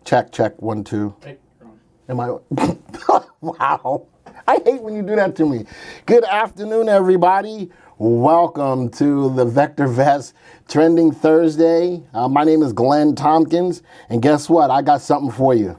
Check, check, 1, 2. Hey, you're on. Am I? Wow. I hate when you do that to me. Good afternoon, everybody. Welcome to the VectorVest Trending Thursday. My name is Glenn Tompkins, and guess what? I got something for you.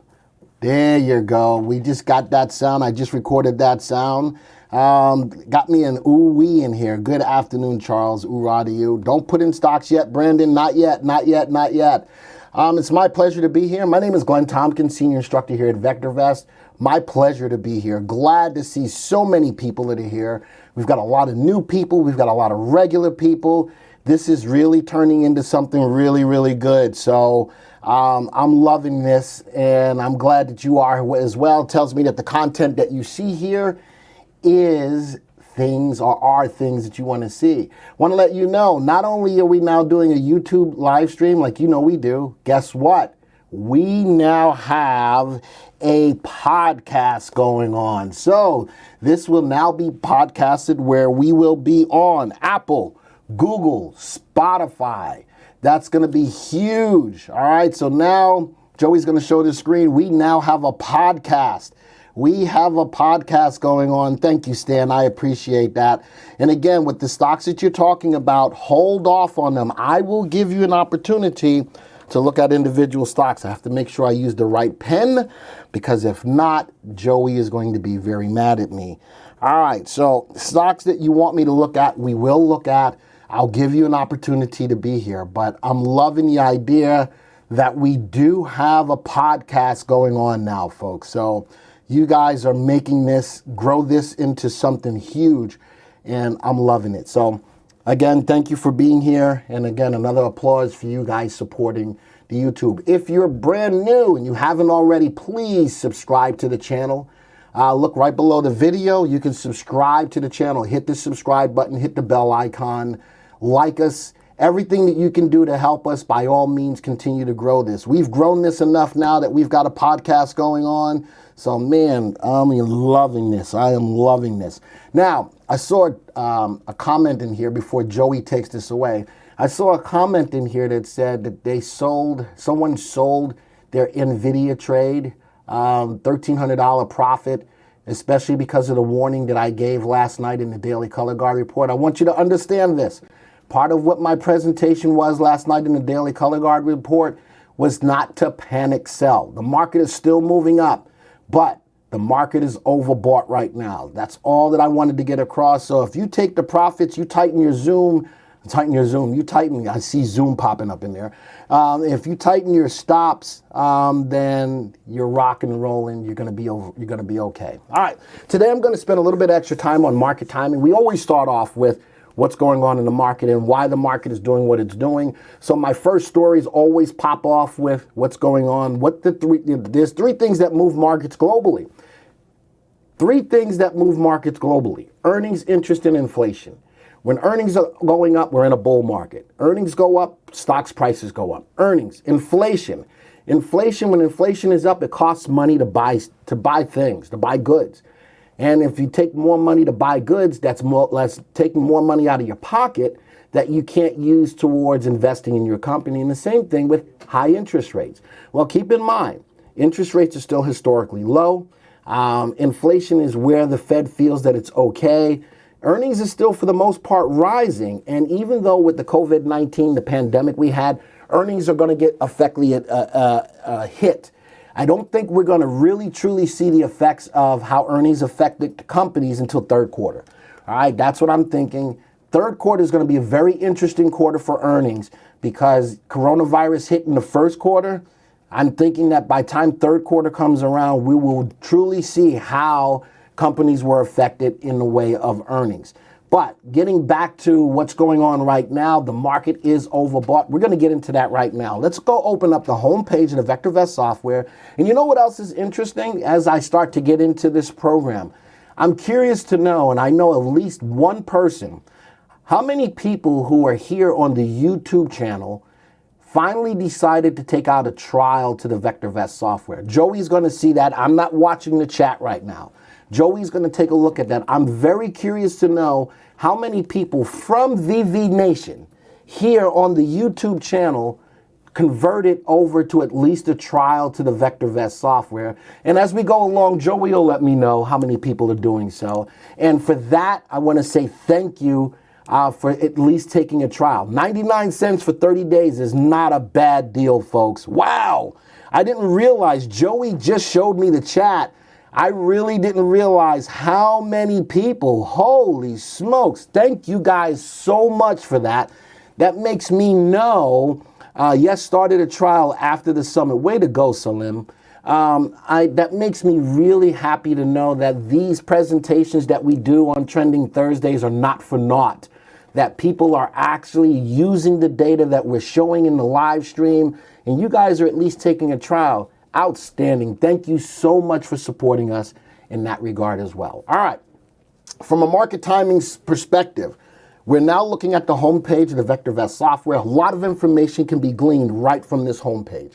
There you go. We just got that sound. I just recorded that sound. Got me an ooh-wee in here. Good afternoon, Charles. Oorah to you. Don't put in stocks yet, Brandon. Not yet, not yet, not yet. It's my pleasure to be here. My name is Glenn Tompkins, Senior Instructor here at VectorVest. My pleasure to be here. Glad to see so many people that are here. We've got a lot of new people. We've got a lot of regular people. This is really turning into something really, really good. So I'm loving this, and I'm glad that you are as well. It tells me that the content that you see here is things or are things that you want to see. Want to let you know, not only are we now doing a YouTube live stream like you know we do, guess what? We now have a podcast going on. So this will now be podcasted where we will be on Apple, Google, Spotify. That's going to be huge. All right. So now Joey's going to show the screen. We now have a podcast. We have a podcast going on. Thank you, Stan. I appreciate that. And again, with the stocks that you're talking about, hold off on them. I will give you an opportunity to look at individual stocks. I have to make sure I use the right pen, because if not, Joey is going to be very mad at me. All right, so stocks that you want me to look at, we will look at. I'll give you an opportunity to be here, but I'm loving the idea that we do have a podcast going on now, folks. So you guys are making this, grow this into something huge, and I'm loving it. So again, thank you for being here. And again, another applause for you guys supporting the YouTube. If you're brand new and you haven't already, please subscribe to the channel. Look right below the video. You can subscribe to the channel. Hit the subscribe button, hit the bell icon, like us. Everything that you can do to help us, by all means, continue to grow this. We've grown this enough now that we've got a podcast going on. So, man, I'm loving this. I am loving this. Now, I saw a comment in here before Joey takes this away. I saw a comment in here that said that someone sold their NVIDIA trade, $1,300 profit, especially because of the warning that I gave last night in the Daily Color Guard report. I want you to understand this. Part of what my presentation was last night in the Daily Color Guard report was not to panic sell. The market is still moving up, but the market is overbought right now. That's all that I wanted to get across. So if you take the profits, you tighten your zoom, I see Zoom popping up in there. If you tighten your stops, then you're rocking and rolling. You're gonna be okay. All right, today I'm gonna spend a little bit extra time on market timing. We always start off with what's going on in the market and why the market is doing what it's doing. So my first stories always pop off with what's going on. There's three things that move markets globally. Three things that move markets globally: earnings, interest, and inflation. When earnings are going up, we're in a bull market. Earnings go up, stocks prices go up. Earnings, inflation. When inflation is up, it costs money to buy things, to buy goods. And if you take more money to buy goods, that's taking more money out of your pocket that you can't use towards investing in your company. And the same thing with high interest rates. Well, keep in mind, interest rates are still historically low. Inflation is where the Fed feels that it's okay. Earnings is still, for the most part, rising. And even though with the COVID-19, the pandemic we had, earnings are going to get effectively hit. I don't think we're going to really truly see the effects of how earnings affected companies until third quarter. All right, that's what I'm thinking. Third quarter is going to be a very interesting quarter for earnings because coronavirus hit in the first quarter. I'm thinking that by the time third quarter comes around, we will truly see how companies were affected in the way of earnings. But getting back to what's going on right now, the market is overbought. We're going to get into that right now. Let's go open up the home page of the VectorVest software. And you know what else is interesting as I start to get into this program? I'm curious to know, and I know at least one person, how many people who are here on the YouTube channel finally decided to take out a trial to the VectorVest software. Joey's going to see that. I'm not watching the chat right now. Joey's going to take a look at that. I'm very curious to know how many people from VV Nation here on the YouTube channel convert it over to at least a trial to the VectorVest software. And as we go along, Joey will let me know how many people are doing so. And for that, I want to say thank you for at least taking a trial. 99 cents for 30 days is not a bad deal, folks. Wow. I didn't realize, Joey just showed me the chat. I really didn't realize how many people, holy smokes. Thank you guys so much for that. That makes me know, yes, started a trial after the summit. Way to go, Salim. That makes me really happy to know that these presentations that we do on Trending Thursdays are not for naught. That people are actually using the data that we're showing in the live stream, and you guys are at least taking a trial. Outstanding. Thank you so much for supporting us in that regard as well. All right. From a market timing perspective, we're now looking at the homepage of the VectorVest software. A lot of information can be gleaned right from this homepage.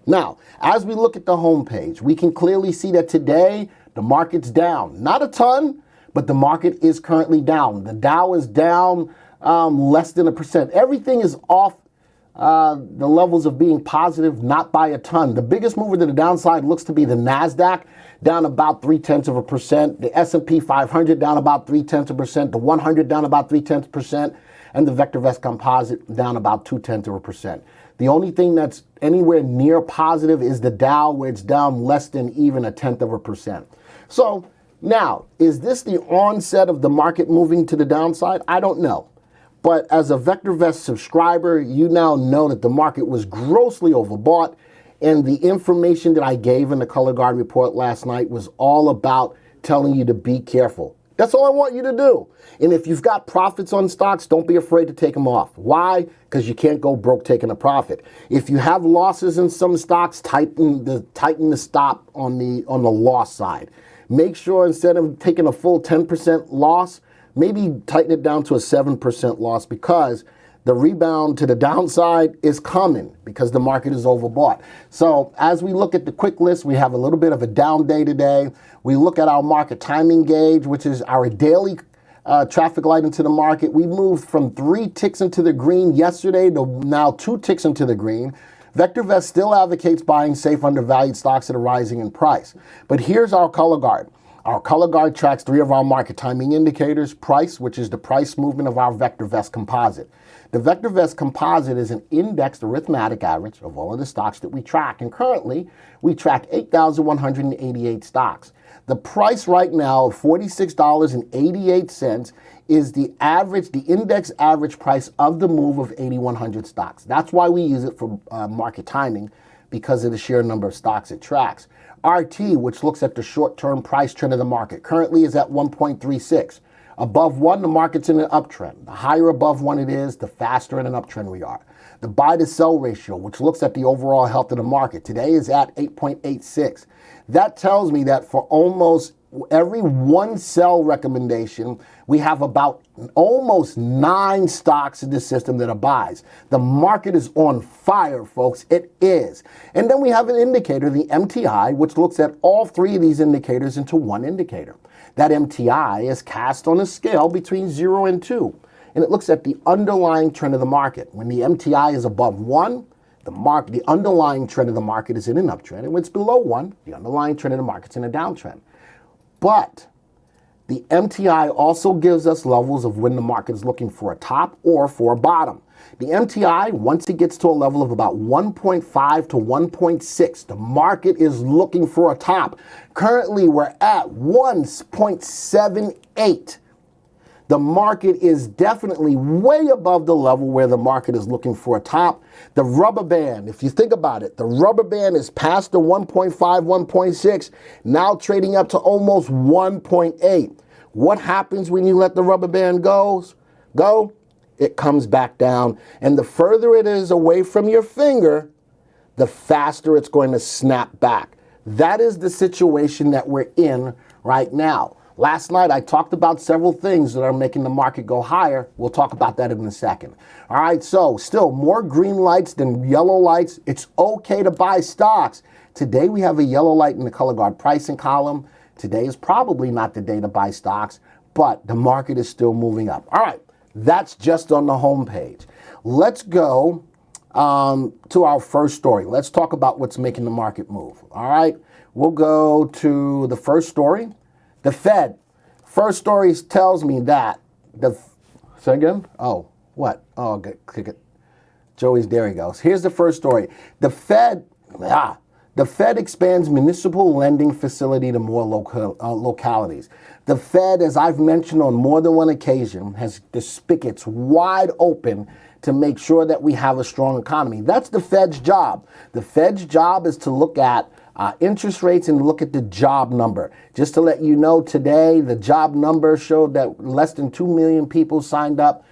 Now, as we look at the homepage, we can clearly see that today the market's down. Not a ton, but the market is currently down. The Dow is down less than 1%. Everything is off the levels of being positive, not by a ton. The biggest mover to the downside looks to be the NASDAQ, down about 0.3%. The S&P 500 down about 0.3%. The 100 down about 0.3%. And the VectorVest Composite down about 0.2%. The only thing that's anywhere near positive is the Dow, where it's down less than even 0.1%. So now, is this the onset of the market moving to the downside? I don't know. But as a VectorVest subscriber, you now know that the market was grossly overbought, and the information that I gave in the Color Guard report last night was all about telling you to be careful. That's all I want you to do. And if you've got profits on stocks, don't be afraid to take them off. Why? Because you can't go broke taking a profit. If you have losses in some stocks, tighten the stop on the loss side. Make sure instead of taking a full 10% loss, maybe tighten it down to a 7% loss, because the rebound to the downside is coming because the market is overbought. So as we look at the quick list, we have a little bit of a down day today. We look at our market timing gauge, which is our daily traffic light into the market. We moved from 3 ticks into the green yesterday to now 2 ticks into the green. VectorVest still advocates buying safe undervalued stocks that are rising in price. But here's our color guard. Our color guard tracks 3 of our market timing indicators: price, which is the price movement of our VectorVest Composite. The VectorVest Composite is an indexed arithmetic average of all of the stocks that we track, and currently we track 8,188 stocks. The price right now of $46.88 is the index average price of the move of 8,100 stocks. That's why we use it for market timing, because of the sheer number of stocks it tracks. RT, which looks at the short-term price trend of the market, currently is at 1.36. Above 1, the market's in an uptrend. The higher above 1 it is, the faster in an uptrend we are. The buy-to-sell ratio, which looks at the overall health of the market, today is at 8.86. That tells me that for almost every 1 sell recommendation, we have about almost 9 stocks in the system that are buys. The market is on fire, folks. It is. And then we have an indicator, the MTI, which looks at all 3 of these indicators into one indicator. That MTI is cast on a scale between 0 and 2, and it looks at the underlying trend of the market. When the MTI is above 1, the underlying trend of the market is in an uptrend, and when it's below 1, the underlying trend of the market's in a downtrend. But the MTI also gives us levels of when the market is looking for a top or for a bottom. The MTI, once it gets to a level of about 1.5 to 1.6, the market is looking for a top. Currently, we're at 1.78. The market is definitely way above the level where the market is looking for a top. The rubber band, if you think about it, the rubber band is past the 1.5, 1.6, now trading up to almost 1.8. What happens when you let the rubber band go? It comes back down. And the further it is away from your finger, the faster it's going to snap back. That is the situation that we're in right now. Last night, I talked about several things that are making the market go higher. We'll talk about that in a second. All right, so still more green lights than yellow lights. It's okay to buy stocks. Today, we have a yellow light in the color guard pricing column. Today is probably not the day to buy stocks, but the market is still moving up. All right, that's just on the home page. Let's go to our first story. Let's talk about what's making the market move. All right, we'll go to the first story. The Fed. First story tells me that say again? Oh, what? Oh, okay, click it. Joey's, there he goes. Here's the first story. The Fed expands municipal lending facility to more localities. The Fed, as I've mentioned on more than one occasion, has the spigots wide open to make sure that we have a strong economy. That's the Fed's job. The Fed's job is to look at interest rates and look at the job number. Just to let you know, today the job number showed that less than 2 million people signed up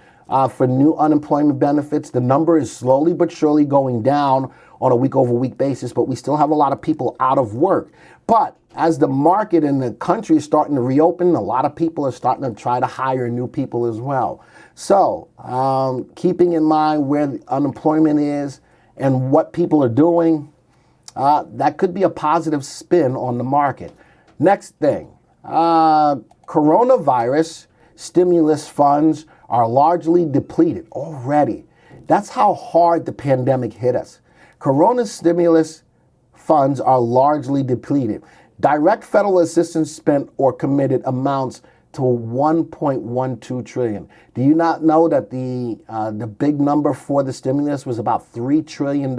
for new unemployment benefits. The number is slowly but surely going down on a week-over-week basis, but we still have a lot of people out of work. But as the market in the country is starting to reopen, a lot of people are starting to try to hire new people as well. So keeping in mind where the unemployment is and what people are doing, that could be a positive spin on the market. Next thing, coronavirus stimulus funds are largely depleted already. That's how hard the pandemic hit us. Corona stimulus funds are largely depleted. Direct federal assistance spent or committed amounts to 1.12 trillion. Do you not know that the big number for the stimulus was about $3 trillion?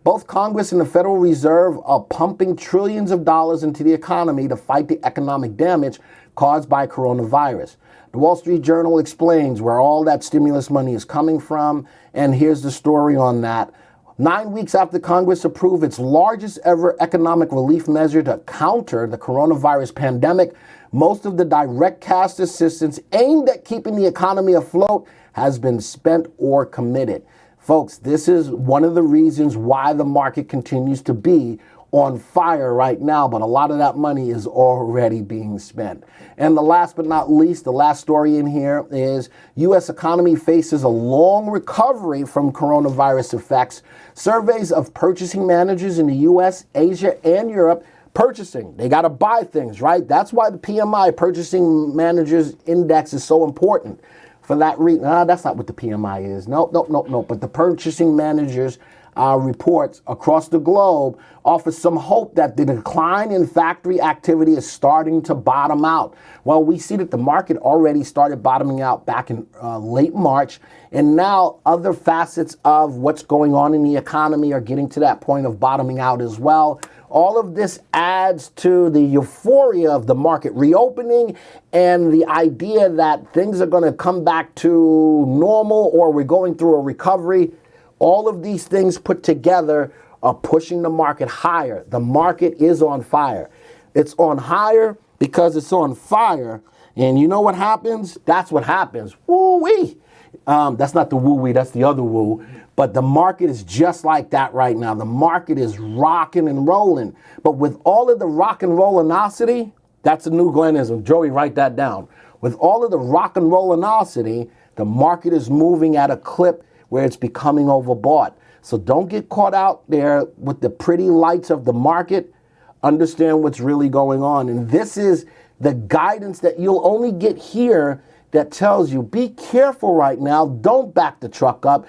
Both Congress and the Federal Reserve are pumping trillions of dollars into the economy to fight the economic damage caused by coronavirus. The Wall Street Journal explains where all that stimulus money is coming from, and here's the story on that. 9 weeks after Congress approved its largest ever economic relief measure to counter the coronavirus pandemic, most of the direct cash assistance aimed at keeping the economy afloat has been spent or committed. Folks, this is one of the reasons why the market continues to be on fire right now, but a lot of that money is already being spent. And the last but not least, the last story in here is U.S. economy faces a long recovery from coronavirus effects. Surveys of purchasing managers in the U.S., Asia, and Europe purchasing. They got to buy things, right? That's why the PMI, Purchasing Managers Index, is so important. For that reason, that's not what the PMI is. No. But the Purchasing Managers reports across the globe offer some hope that the decline in factory activity is starting to bottom out. Well, we see that the market already started bottoming out back in late March, and now other facets of what's going on in the economy are getting to that point of bottoming out as well. All of this adds to the euphoria of the market reopening and the idea that things are going to come back to normal or we're going through a recovery. All of these things put together are pushing the market higher. The market is on fire. It's on higher because it's on fire. And you know what happens? That's what happens. Woo-wee. That's not the woo-wee, that's the other woo. But the market is just like that right now. The market is rocking and rolling. But with all of the rock and rollinosity, that's a new Glennism. Joey, write that down. With all of the rock and rollinosity, the market is moving at a clip where it's becoming overbought. So don't get caught out there with the pretty lights of the market. Understand what's really going on. And this is the guidance that you'll only get here that tells you, be careful right now. Don't back the truck up.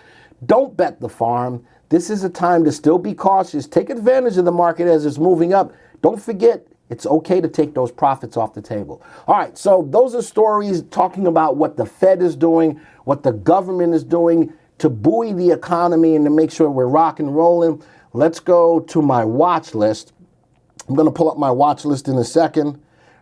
Don't bet the farm. This is a time to still be cautious. Take advantage of the market as it's moving up. Don't forget, it's okay to take those profits off the table. All right, so those are stories talking about what the Fed is doing, what the government is doing to buoy the economy and to make sure we're rock and rolling. Let's go to my watch list. I'm going to pull up my watch list in a second.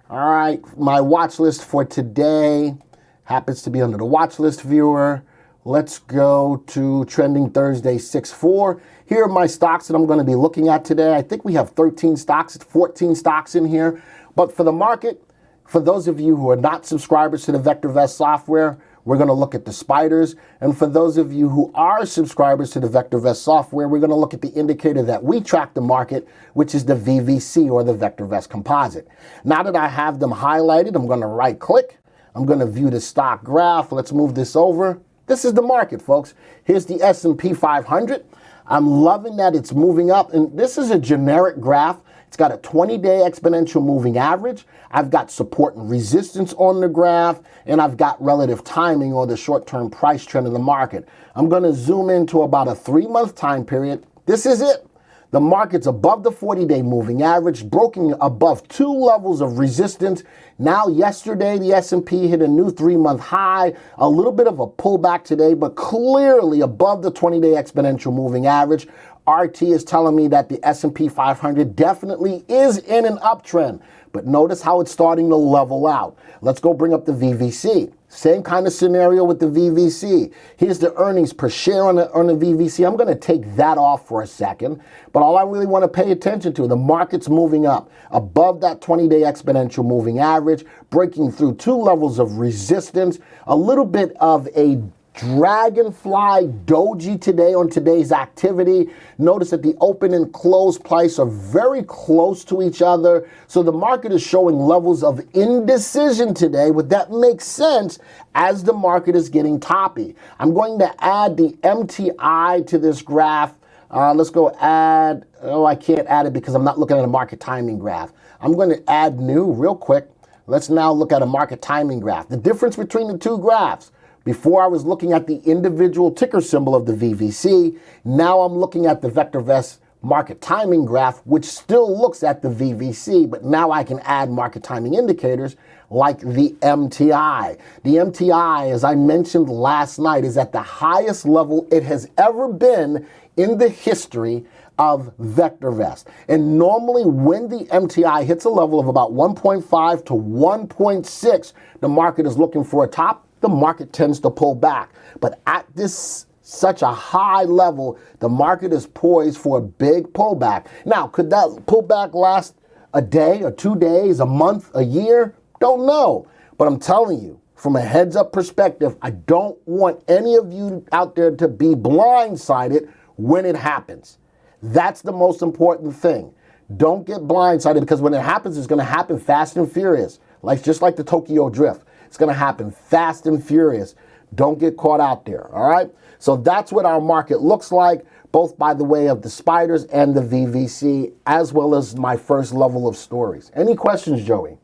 All right, my watch list for today happens to be under the watch list viewer. Let's go to Trending Thursday 6-4. Here are my stocks that I'm going to be looking at today. I think we have 13 stocks, 14 stocks in here. But for the market, for those of you who are not subscribers to the VectorVest software, we're going to look at the spiders. And for those of you who are subscribers to the VectorVest software, we're going to look at the indicator that we track the market, which is the VVC, or the VectorVest composite. Now that I have them highlighted, I'm going to right click. I'm going to view the stock graph. Let's move this over. This is the market, folks. Here's the S&P 500. I'm loving that it's moving up. And this is a generic graph. It's got a 20-day exponential moving average. I've got support and resistance on the graph, and I've got relative timing or the short-term price trend in the market. I'm going to zoom into about a 3-month time period. This is it. The market's above the 40-day moving average, broken above 2 levels of resistance. Now, yesterday, the S&P hit a new 3-month high, a little bit of a pullback today, but clearly above the 20-day exponential moving average. RT is telling me that the S&P 500 definitely is in an uptrend, but notice how it's starting to level out. Let's go bring up the VVC. Same kind of scenario with the VVC. Here's the earnings per share on the VVC. I'm going to take that off for a second, but all I really want to pay attention to, the market's moving up above that 20-day exponential moving average, breaking through 2 levels of resistance, a little bit of a dragonfly doji today on today's activity. Notice that the open and close price are very close to each other. So the market is showing levels of indecision today, but that makes sense as the market is getting toppy. I'm going to add the MTI to this graph. Let's go add, I can't add it because I'm not looking at a market timing graph. I'm going to add new real quick. Let's now look at a market timing graph. The difference between the 2 graphs. Before I was looking at the individual ticker symbol of the VVC, now I'm looking at the VectorVest market timing graph, which still looks at the VVC, but now I can add market timing indicators like the MTI. The MTI, as I mentioned last night, is at the highest level it has ever been in the history of VectorVest. And normally when the MTI hits a level of about 1.5 to 1.6, the market is looking for a top. The market tends to pull back. But at this such a high level, the market is poised for a big pullback. Now, could that pullback last a day or 2 days, a month, a year? Don't know. But I'm telling you, from a heads up perspective, I don't want any of you out there to be blindsided when it happens. That's the most important thing. Don't get blindsided, because when it happens, it's going to happen fast and furious, just like the Tokyo Drift. It's going to happen fast and furious. Don't get caught out there, all right? So that's what our market looks like, both by the way of the spiders and the VVC, as well as my first level of stories. Any questions, Joey?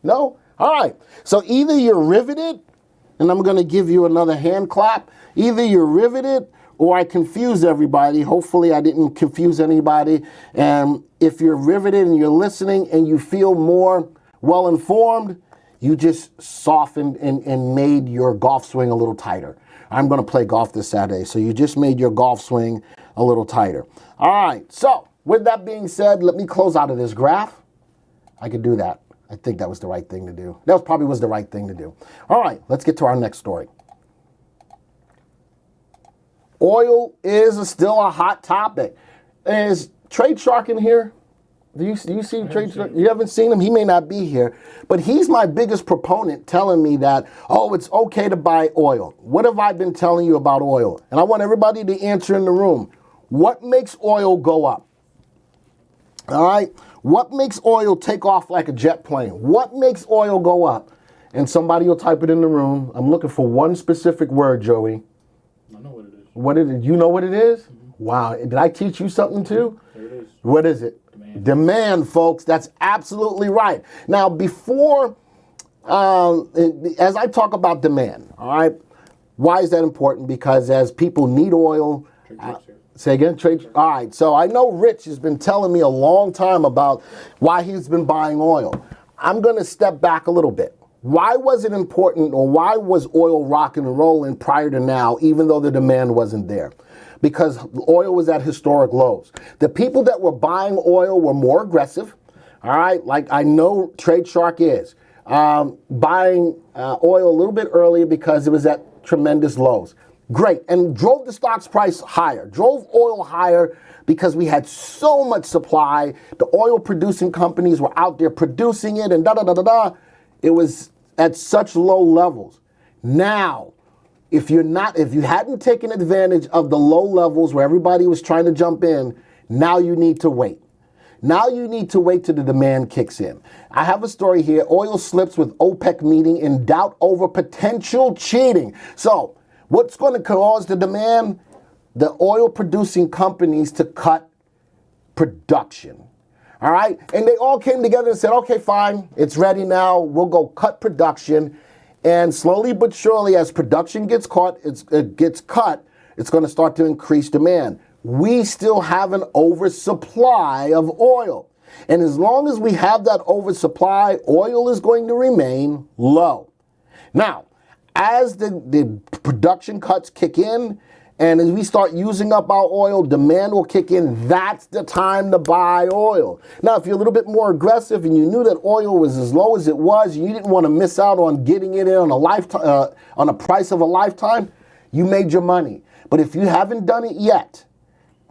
No? All right. So either you're riveted, and I'm going to give you another hand clap. Either you're riveted or I confused everybody. Hopefully I didn't confuse anybody. And if you're riveted and you're listening and you feel more well-informed, you just softened and made your golf swing a little tighter. I'm going to play golf this Saturday, so you just made your golf swing a little tighter. All right, so with that being said, let me close out of this graph. I could do that. I think that was the right thing to do. That probably was the right thing to do. All right, let's get to our next story. Oil is still a hot topic. Is Trade Shark in here? Do you see Trade Shark? You haven't seen him? He may not be here. But he's my biggest proponent, telling me that, oh, it's okay to buy oil. What have I been telling you about oil? And I want everybody to answer in the room. What makes oil go up? All right? What makes oil take off like a jet plane? What makes oil go up? And somebody will type it in the room. I'm looking for one specific word, Joey. I know what it is. What is it? You know what it is? Mm-hmm. Wow. Did I teach you something too? There it is. What is it? Demand, folks. That's absolutely right. Now, before, as I talk about demand, all right, why is that important? Because as people need oil, say again, all right, so I know Rich has been telling me a long time about why he's been buying oil. I'm going to step back a little bit. Why was it important, or why was oil rocking and rolling prior to now, even though the demand wasn't there? Because oil was at historic lows. The people that were buying oil were more aggressive, all right? Like I know Trade Shark is. Buying oil a little bit earlier because it was at tremendous lows. Great, and drove the stock's price higher, drove oil higher because we had so much supply. The oil producing companies were out there producing it and da-da-da-da-da. It was at such low levels. Now, if you hadn't taken advantage of the low levels where everybody was trying to jump in, now you need to wait. Now you need to wait till the demand kicks in. I have a story here. Oil slips with OPEC meeting in doubt over potential cheating. So what's going to cause the demand? The oil producing companies to cut production. All right, and they all came together and said, okay, fine, it's ready now. We'll go cut production. And slowly but surely, as production gets cut, it's going to start to increase demand. We still have an oversupply of oil. And as long as we have that oversupply, oil is going to remain low. Now, as the production cuts kick in, and as we start using up our oil, demand will kick in. That's the time to buy oil. Now, if you're a little bit more aggressive and you knew that oil was as low as it was, you didn't want to miss out on getting it in on a lifetime, on a price of a lifetime, you made your money. But if you haven't done it yet,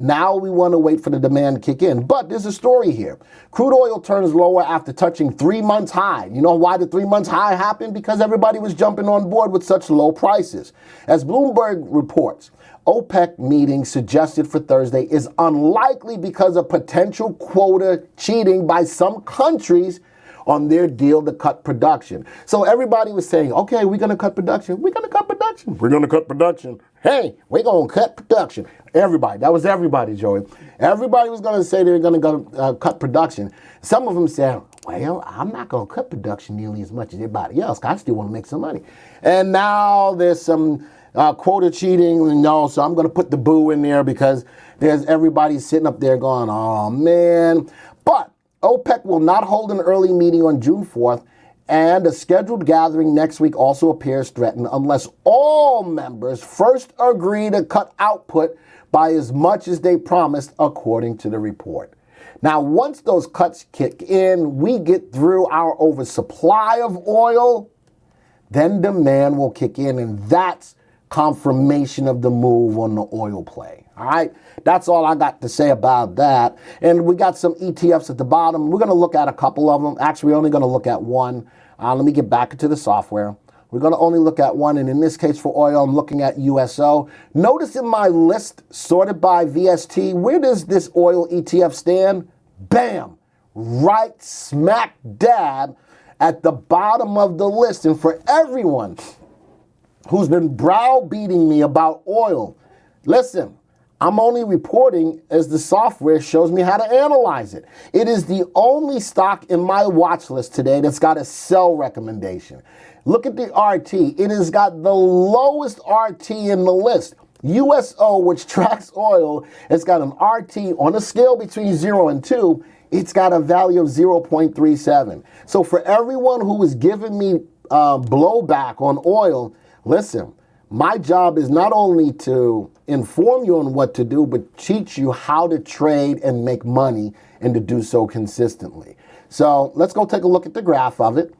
now we want to wait for the demand to kick in. But there's a story here. Crude oil turns lower after touching 3 months high. You know why the 3 months high happened? Because everybody was jumping on board with such low prices. As Bloomberg reports, OPEC meeting suggested for Thursday is unlikely because of potential quota cheating by some countries on their deal to cut production. So everybody was saying, okay, we're going to cut production. We're going to cut production. We're going to cut production. Hey, we're going to cut production. Everybody. That was everybody, Joey. Everybody was going to say they were going to go cut production. Some of them said, well, I'm not going to cut production nearly as much as everybody else. I still want to make some money. And now there's some quota cheating, so I'm going to put the boo in there because there's everybody sitting up there going, oh, man. But OPEC will not hold an early meeting on June 4th, and a scheduled gathering next week also appears threatened unless all members first agree to cut output by as much as they promised, according to the report. Now, once those cuts kick in, we get through our oversupply of oil, then demand will kick in, and that's confirmation of the move on the oil play. All right, that's all I got to say about that. And we got some ETFs at the bottom. We're going to look at a couple of them. Actually, we're only going to look at one. Let me get back into the software. We're going to only look at one, and in this case for oil, I'm looking at USO. Notice in my list, sorted by VST, where does this oil ETF stand? Bam! Right smack dab at the bottom of the list. And for everyone who's been browbeating me about oil, listen, I'm only reporting as the software shows me how to analyze it. It is the only stock in my watch list today that's got a sell recommendation. Look at the RT. It has got the lowest RT in the list. USO, which tracks oil, it's got an RT on a scale between 0 and 2. It's got a value of 0.37. So for everyone who is giving me blowback on oil, listen, my job is not only to inform you on what to do, but teach you how to trade and make money and to do so consistently. So let's go take a look at the graph of it.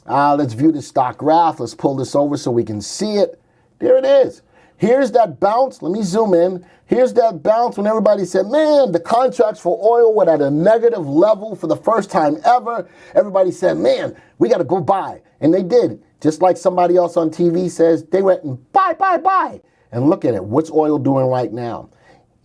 Let's view the stock graph. Let's pull this over so we can see it. There it is. Here's that bounce. Let me zoom in. Here's that bounce when everybody said, man, the contracts for oil were at a negative level for the first time ever. Everybody said, man, we got to go buy. And they did. Just like somebody else on TV says, they went and buy, buy, buy. And look at it. What's oil doing right now?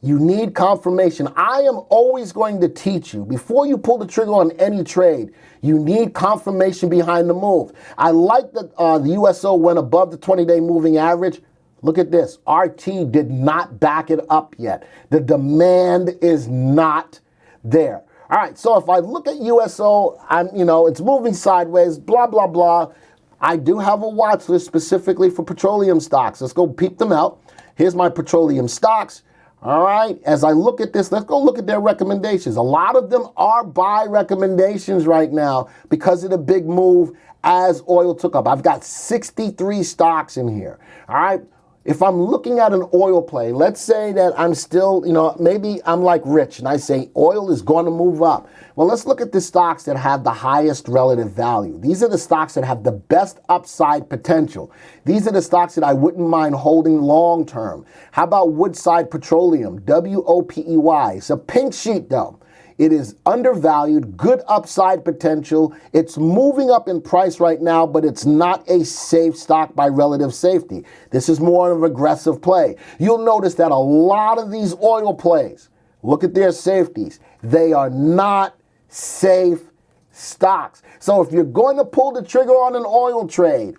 You need confirmation. I am always going to teach you, before you pull the trigger on any trade, you need confirmation behind the move. I like that the USO went above the 20-day moving average. Look at this. RT did not back it up yet. The demand is not there. All right, so if I look at USO, it's moving sideways, blah, blah, blah. I do have a watch list specifically for petroleum stocks. Let's go peek them out. Here's my petroleum stocks. All right, as I look at this, let's go look at their recommendations. A lot of them are buy recommendations right now because of the big move as oil took up. I've got 63 stocks in here. All right. If I'm looking at an oil play, let's say that I'm still, maybe I'm like Rich and I say oil is going to move up. Well, let's look at the stocks that have the highest relative value. These are the stocks that have the best upside potential. These are the stocks that I wouldn't mind holding long term. How about Woodside Petroleum, WOPEY? It's a pink sheet though. It is undervalued, good upside potential. It's moving up in price right now, but it's not a safe stock by relative safety. This is more of an aggressive play. You'll notice that a lot of these oil plays, look at their safeties. They are not safe stocks. So if you're going to pull the trigger on an oil trade,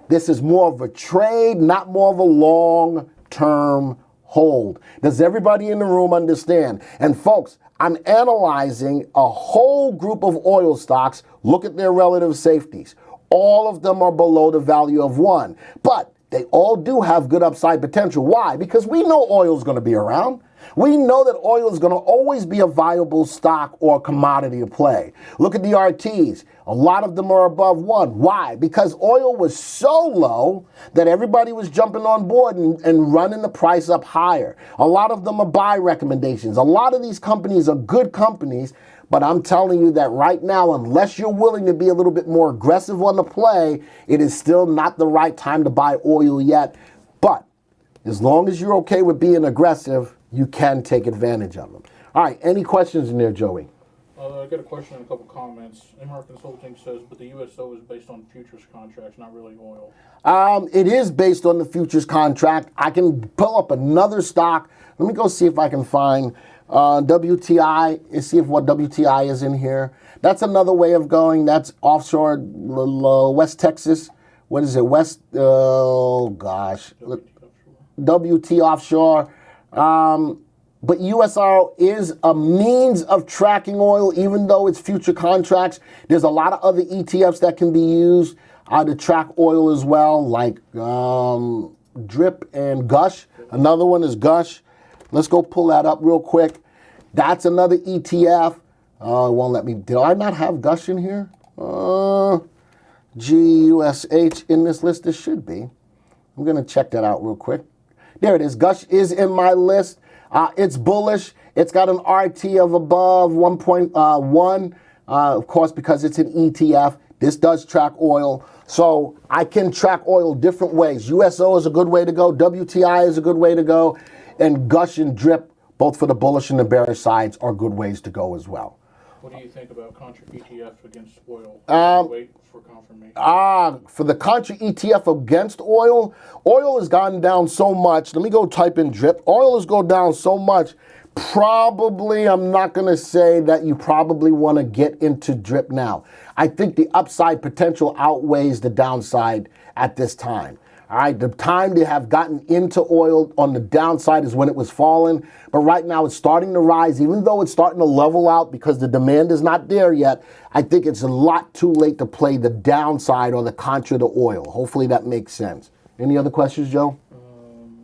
this is more of a trade, not more of a long-term hold. Does everybody in the room understand? And folks, I'm analyzing a whole group of oil stocks. Look at their relative safeties. All of them are below the value of 1, but they all do have good upside potential. Why? Because we know oil is going to be around. We know that oil is going to always be a viable stock or commodity to play. Look at the RTs. A lot of them are above 1. Why? Because oil was so low that everybody was jumping on board and running the price up higher. A lot of them are buy recommendations. A lot of these companies are good companies, but I'm telling you that right now, unless you're willing to be a little bit more aggressive on the play, it is still not the right time to buy oil yet. But as long as you're okay with being aggressive, you can take advantage of them. All right, any questions in there, Joey? I got a question and a couple comments. MR Consulting says, but the USO is based on futures contracts, not really oil. It is based on the futures contract. I can pull up another stock. Let me go see if I can find WTI and see if what WTI is in here. That's another way of going. That's offshore, West Texas. What is it? WT offshore. But USR is a means of tracking oil, even though it's future contracts. There's a lot of other ETFs that can be used to track oil as well, like Drip and Gush. Another one is Gush. Let's go pull that up real quick. That's another ETF. It won't let me. Did I not have Gush in here? GUSH in this list. This should be. I'm going to check that out real quick. There it is. Gush is in my list. It's bullish. It's got an RT of above 1.1, of course, because it's an ETF. This does track oil. So I can track oil different ways. USO is a good way to go. WTI is a good way to go. And Gush and Drip, both for the bullish and the bearish sides, are good ways to go as well. What do you think about contra ETF against oil? Wait for confirmation. For the contra ETF against oil, oil has gone down so much. Let me go type in Drip. Oil has gone down so much. Probably, I'm not going to say that you probably want to get into Drip now. I think the upside potential outweighs the downside at this time. All right, the time to have gotten into oil on the downside is when it was falling, but right now it's starting to rise, even though it's starting to level out because the demand is not there yet. I think it's a lot too late to play the downside or the contra to oil. Hopefully that makes sense. Any other questions, Joe?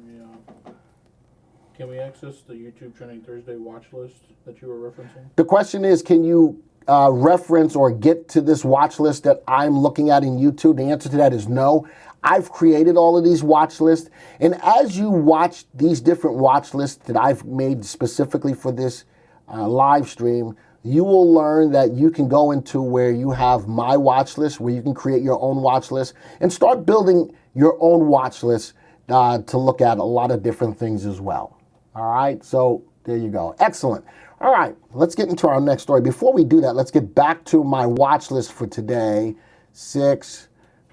Yeah. Can we access the YouTube Trending Thursday watch list that you were referencing? The question is, can you reference or get to this watch list that I'm looking at in YouTube? The answer to that is no. I've created all of these watch lists, and as you watch these different watch lists that I've made specifically for this live stream, you will learn that you can go into where you have my watch list, where you can create your own watch list and start building your own watch list to look at a lot of different things as well. All right, so there you go. Excellent. All right, let's get into our next story. Before we do that, let's get back to my watch list for today.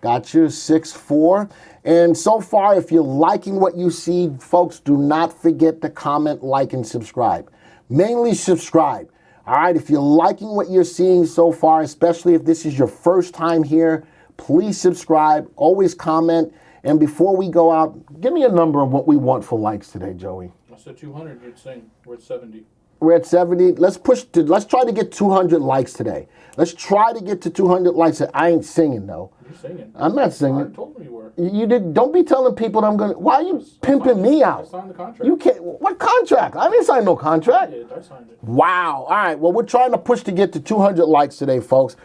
Got you, 6-4. And so far, if you're liking what you see, folks, do not forget to comment, like, and subscribe. Mainly subscribe. All right, if you're liking what you're seeing so far, especially if this is your first time here, please subscribe, always comment. And before we go out, give me a number of what we want for likes today, Joey. I said 200, you'd sing. We're at 70. We're at 70. Let's try to get 200 likes today. Let's try to get to 200 likes. I ain't singing, though. You're singing. I'm not singing. You told me you were. You did. Don't be telling people that I'm going to. Why are you pimping me out? I signed the contract. You can't. What contract? I didn't sign no contract. I signed it. Wow. All right. Well, we're trying to push to get to 200 likes today, folks.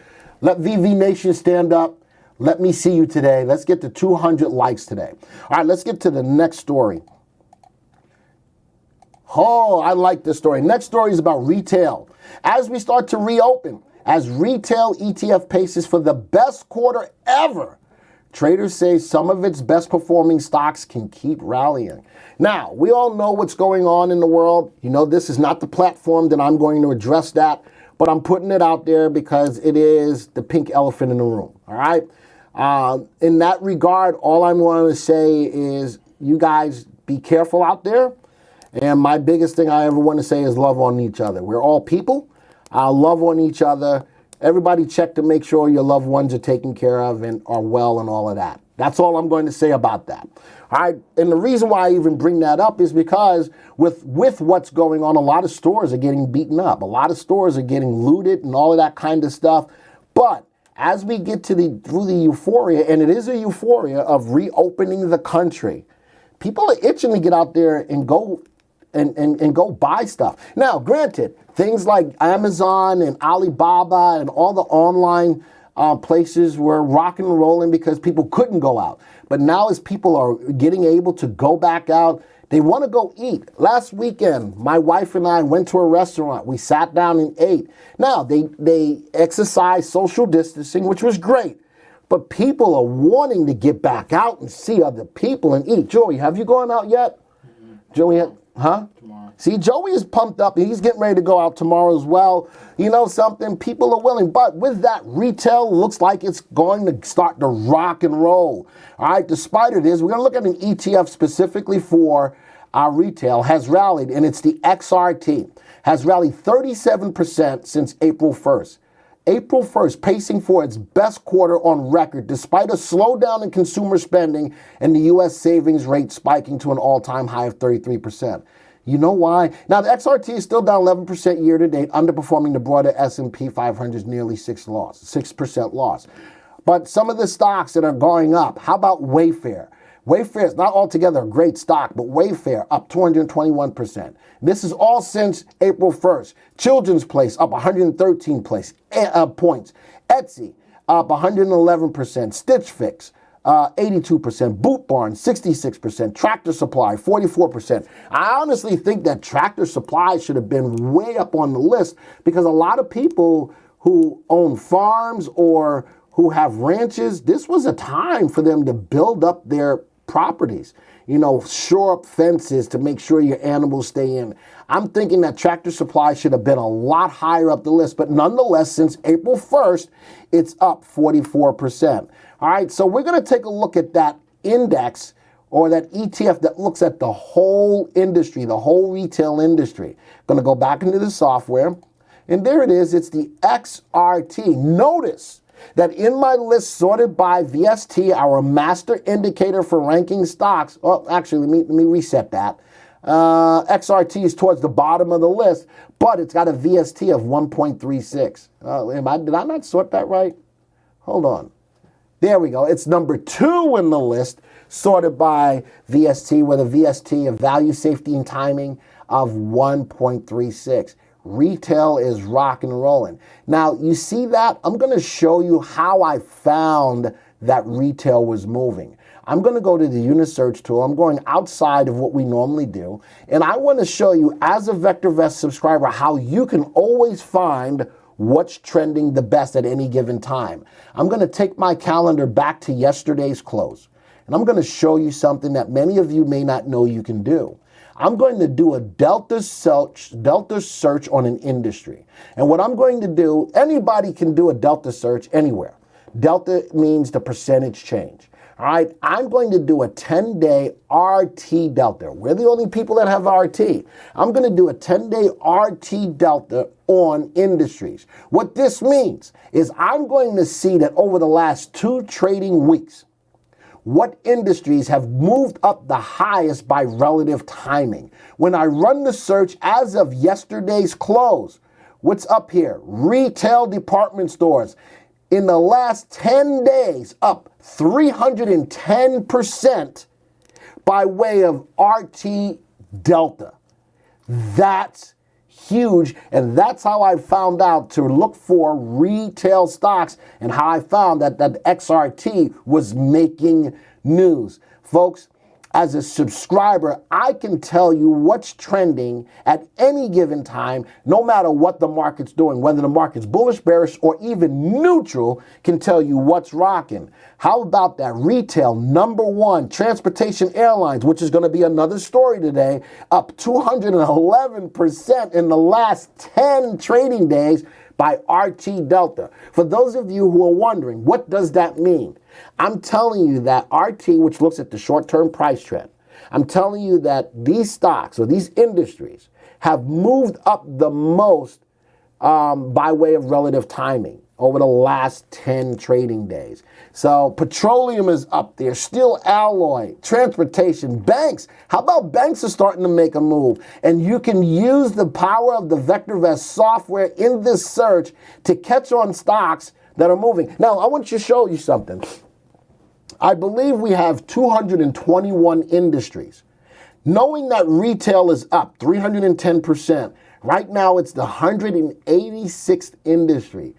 Let VV Nation stand up. Let me see you today. Let's get to 200 likes today. All right. Let's get to the next story. Oh, I like this story. Next story is about retail. As we start to reopen, as retail ETF paces for the best quarter ever, traders say some of its best performing stocks can keep rallying. Now, we all know what's going on in the world. You know, this is not the platform that I'm going to address that, but I'm putting it out there because it is the pink elephant in the room, all right? In that regard, all I'm going to say is you guys be careful out there. And my biggest thing I ever want to say is love on each other. We're all people. Love on each other. Everybody check to make sure your loved ones are taken care of and are well and all of that. That's all I'm going to say about that. All right, and the reason why I even bring that up is because with what's going on, a lot of stores are getting beaten up. A lot of stores are getting looted and all of that kind of stuff. But as we get through the euphoria, and it is a euphoria of reopening the country, people are itching to get out there and go and go buy stuff. Now, granted, things like Amazon and Alibaba and all the online places were rocking and rolling because people couldn't go out. But now as people are getting able to go back out, they want to go eat. Last weekend, my wife and I went to a restaurant. We sat down and ate. Now, they exercise social distancing, which was great. But people are wanting to get back out and see other people and eat. Joey, have you gone out yet? Mm-hmm. Joey, huh? Tomorrow. See, Joey is pumped up. He's getting ready to go out tomorrow as well. You know something? People are willing. But with that, retail looks like it's going to start to rock and roll. All right, despite it is, we're going to look at an ETF specifically for our retail, has rallied, and it's the XRT, has rallied 37% since April 1st. April 1st, pacing for its best quarter on record, despite a slowdown in consumer spending and the U.S. savings rate spiking to an all-time high of 33%. You know why? Now, the XRT is still down 11% year-to-date, underperforming the broader S&P 500's nearly 6% loss. But some of the stocks that are going up, how about Wayfair? Wayfair is not altogether a great stock, but Wayfair up 221%. This is all since April 1st. Children's Place up 113 points. Etsy up 111%. Stitch Fix 82%. Boot Barn 66%. Tractor Supply 44%. I honestly think that Tractor Supply should have been way up on the list because a lot of people who own farms or who have ranches, this was a time for them to build up their properties, you know, shore up fences to make sure your animals stay in. I'm thinking that Tractor Supply should have been a lot higher up the list, but nonetheless, since April 1st, it's up 44%. All right, so we're going to take a look at that index or that ETF that looks at the whole industry, the whole retail industry. Going to go back into the software, and there it is. It's the XRT. Notice that in my list sorted by VST, our master indicator for ranking stocks, oh, actually, let me reset that. XRT is towards the bottom of the list, but it's got a VST of 1.36. Did I not sort that right? Hold on. There we go. It's number 2 in the list, sorted by VST, with a VST of value, safety, and timing of 1.36. Retail is rock and rolling. Now, you see that? I'm going to show you how I found that retail was moving. I'm going to go to the unit search tool. I'm going outside of what we normally do. And I want to show you, as a VectorVest subscriber, how you can always find what's trending the best at any given time. I'm going to take my calendar back to yesterday's close. And I'm going to show you something that many of you may not know you can do. I'm going to do a delta search on an industry. And what I'm going to do, anybody can do a delta search anywhere. Delta means the percentage change. All right, I'm going to do a 10-day RT delta. We're the only people that have RT. I'm going to do a 10-day RT delta on industries. What this means is I'm going to see that over the last 2 trading weeks, what industries have moved up the highest by relative timing. When I run the search as of yesterday's close, what's up here? Retail department stores. In the last 10 days, up 310% by way of RT Delta. That's huge, and that's how I found out to look for retail stocks and how I found that XRT was making news. Folks, as a subscriber, I can tell you what's trending at any given time, no matter what the market's doing. Whether the market's bullish, bearish, or even neutral, can tell you what's rocking. How about that? Retail, number 1. Transportation, airlines, which is going to be another story today, up 211% in the last 10 trading days by RT Delta. For those of you who are wondering, what does that mean? I'm telling you that RT, which looks at the short-term price trend, I'm telling you that these stocks or these industries have moved up the most by way of relative timing. over the last 10 trading days. So petroleum is up there, steel alloy, transportation, banks. How about banks are starting to make a move? And you can use the power of the VectorVest software in this search to catch on stocks that are moving. Now, I want to show you something. I believe we have 221 industries. Knowing that retail is up 310%, right now it's the 186th industry.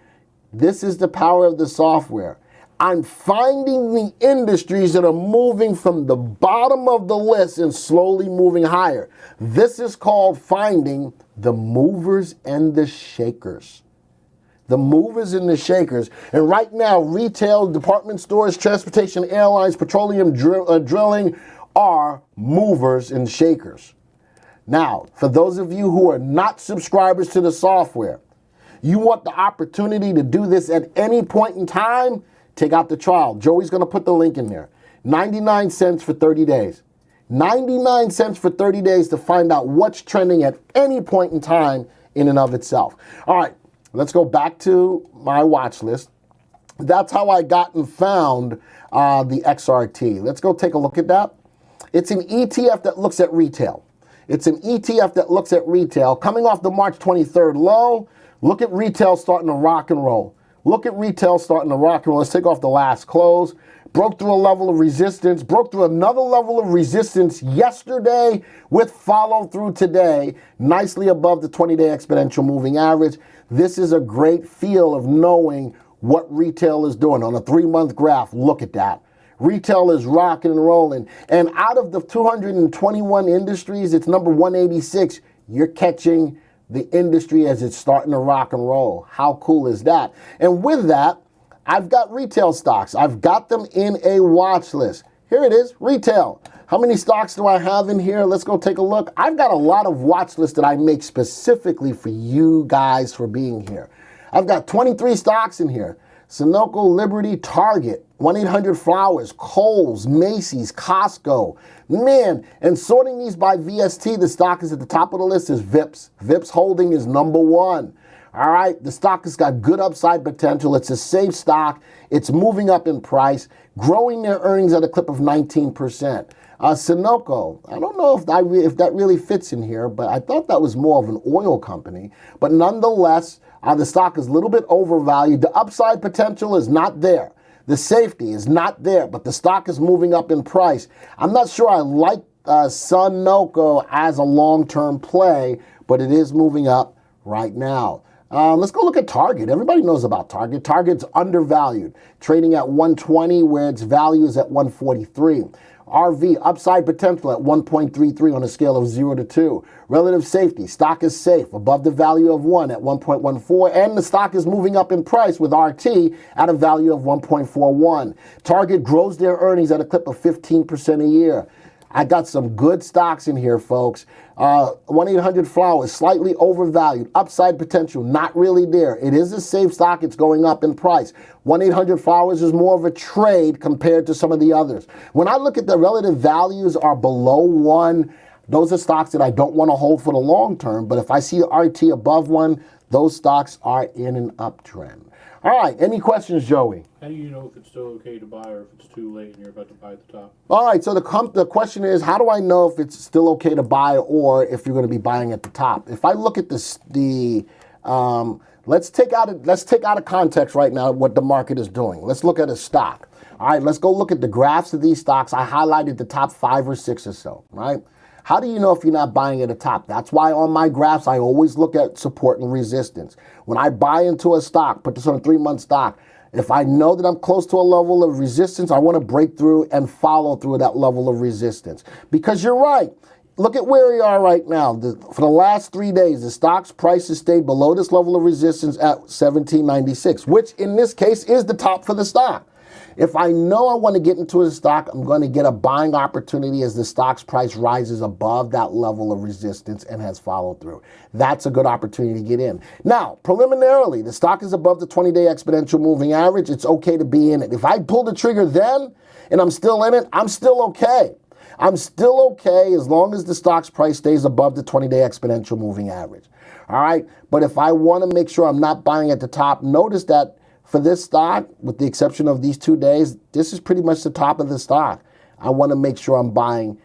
This is the power of the software. I'm finding the industries that are moving from the bottom of the list and slowly moving higher. This is called finding the movers and the shakers. The movers and the shakers. And right now, retail, department stores, transportation, airlines, petroleum, drilling are movers and shakers. Now, for those of you who are not subscribers to the software, you want the opportunity to do this at any point in time, take out the trial. Joey's going to put the link in there. 99 cents for 30 days. 99 cents for 30 days to find out what's trending at any point in time in and of itself. All right, let's go back to my watch list. That's how I got and found the XRT. Let's go take a look at that. It's an ETF that looks at retail. It's an ETF that looks at retail. Coming off the March 23rd low, look at retail starting to rock and roll. Look at retail starting to rock and roll. Let's take off the last close. Broke through a level of resistance, broke through another level of resistance yesterday with follow through today, nicely above the 20-day exponential moving average. This is a great feel of knowing what retail is doing. On a 3-month graph, look at that. Retail is rocking and rolling. And out of the 221 industries, it's number 186. You're catching the industry as it's starting to rock and roll. How cool is that? And with that, I've got retail stocks. I've got them in a watch list. Here it is, retail. How many stocks do I have in here? Let's go take a look. I've got a lot of watch lists that I make specifically for you guys for being here. I've got 23 stocks in here. Sunoco, Liberty, Target, 1-800-Flowers, Kohl's, Macy's, Costco. Man, and sorting these by VST, the stock is at the top of the list is VIPS. VIPS Holding is number 1. All right, the stock has got good upside potential. It's a safe stock. It's moving up in price, growing their earnings at a clip of 19%. Sunoco, I don't know if that really fits in here, but I thought that was more of an oil company. But nonetheless, the stock is a little bit overvalued. The upside potential is not there. The safety is not there, but the stock is moving up in price. I'm not sure I like Sunoco as a long-term play, but it is moving up right now. Let's go look at Target. Everybody knows about Target. Target's undervalued, trading at 120 where its value is at 143. RV, upside potential at 1.33 on a scale of 0 to 2. Relative safety, stock is safe, above the value of 1 at 1.14, and the stock is moving up in price with RT at a value of 1.41. Target grows their earnings at a clip of 15% a year. I got some good stocks in here, folks. 1-800-Flowers, slightly overvalued. Upside potential, not really there. It is a safe stock. It's going up in price. 1-800-Flowers is more of a trade compared to some of the others. When I look at the relative values are below 1, those are stocks that I don't want to hold for the long term. But if I see RT above 1, those stocks are in an uptrend. All right, any questions, Joey? How do you know if it's still okay to buy or if it's too late and you're about to buy at the top? All right, so the question is, how do I know if it's still okay to buy or if you're going to be buying at the top? If I look at this, let's take out of context right now what the market is doing. Let's look at a stock. All right, let's go look at the graphs of these stocks. I highlighted the top 5 or 6 or so, right? How do you know if you're not buying at the top? That's why on my graphs, I always look at support and resistance. When I buy into a stock, put this on a 3-month stock, if I know that I'm close to a level of resistance, I want to break through and follow through that level of resistance. Because you're right. Look at where we are right now. For the last 3 days, the stock's price has stayed below this level of resistance at 1796, which in this case is the top for the stock. If I know I want to get into a stock, I'm going to get a buying opportunity as the stock's price rises above that level of resistance and has followed through. That's a good opportunity to get in. Now, preliminarily, the stock is above the 20-day exponential moving average. It's okay to be in it. If I pull the trigger then and I'm still in it, I'm still okay. I'm still okay as long as the stock's price stays above the 20-day exponential moving average. All right? But if I want to make sure I'm not buying at the top, notice that for this stock, with the exception of these 2 days, this is pretty much the top of the stock. I want to make sure I'm buying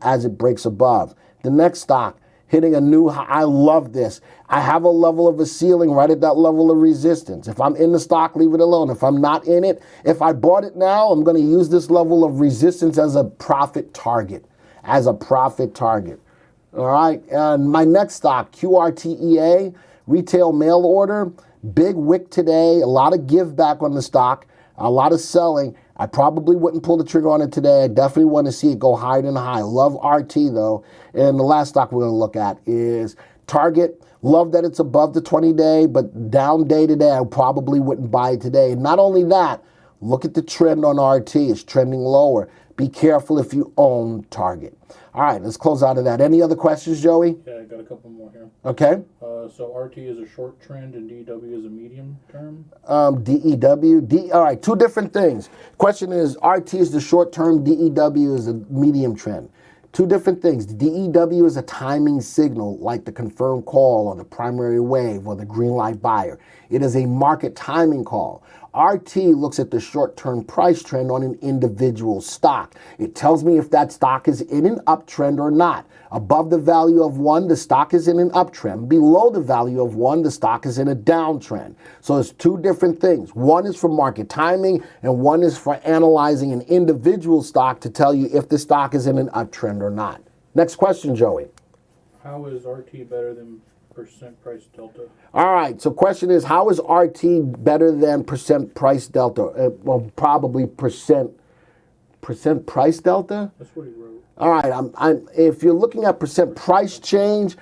as it breaks above. The next stock, hitting a new high. I love this. I have a level of a ceiling right at that level of resistance. If I'm in the stock, leave it alone. If I'm not in it, if I bought it now, I'm going to use this level of resistance as a profit target. All right, and my next stock, QRTEA, retail mail order, big wick today, a lot of give back on the stock, a lot of selling. I probably wouldn't pull the trigger on it today. I definitely want to see it go higher than high. Love RT though. And the last stock we're going to look at is Target. Love that it's above the 20-day, but down day today, I probably wouldn't buy it today. And not only that, look at the trend on RT. It's trending lower. Be careful if you own Target. All right, let's close out of that. Any other questions, Joey? Yeah, I got a couple more here. Okay. So RT is a short trend and DW is a medium term? DEW, all right, two different things. Question is, RT is the short term, DEW is a medium trend. Two different things. The DEW is a timing signal like the confirmed call or the primary wave or the green light buyer. It is a market timing call. RT looks at the short-term price trend on an individual stock. It tells me if that stock is in an uptrend or not. Above the value of 1, the stock is in an uptrend. Below the value of 1, the stock is in a downtrend. So it's two different things. One is for market timing, and one is for analyzing an individual stock to tell you if the stock is in an uptrend or not. Next question, Joey. How is RT better than percent price delta? All right, so question is, how is RT better than percent price delta? Well, probably percent price delta? That's what he wrote. All right, if you're looking at percent price change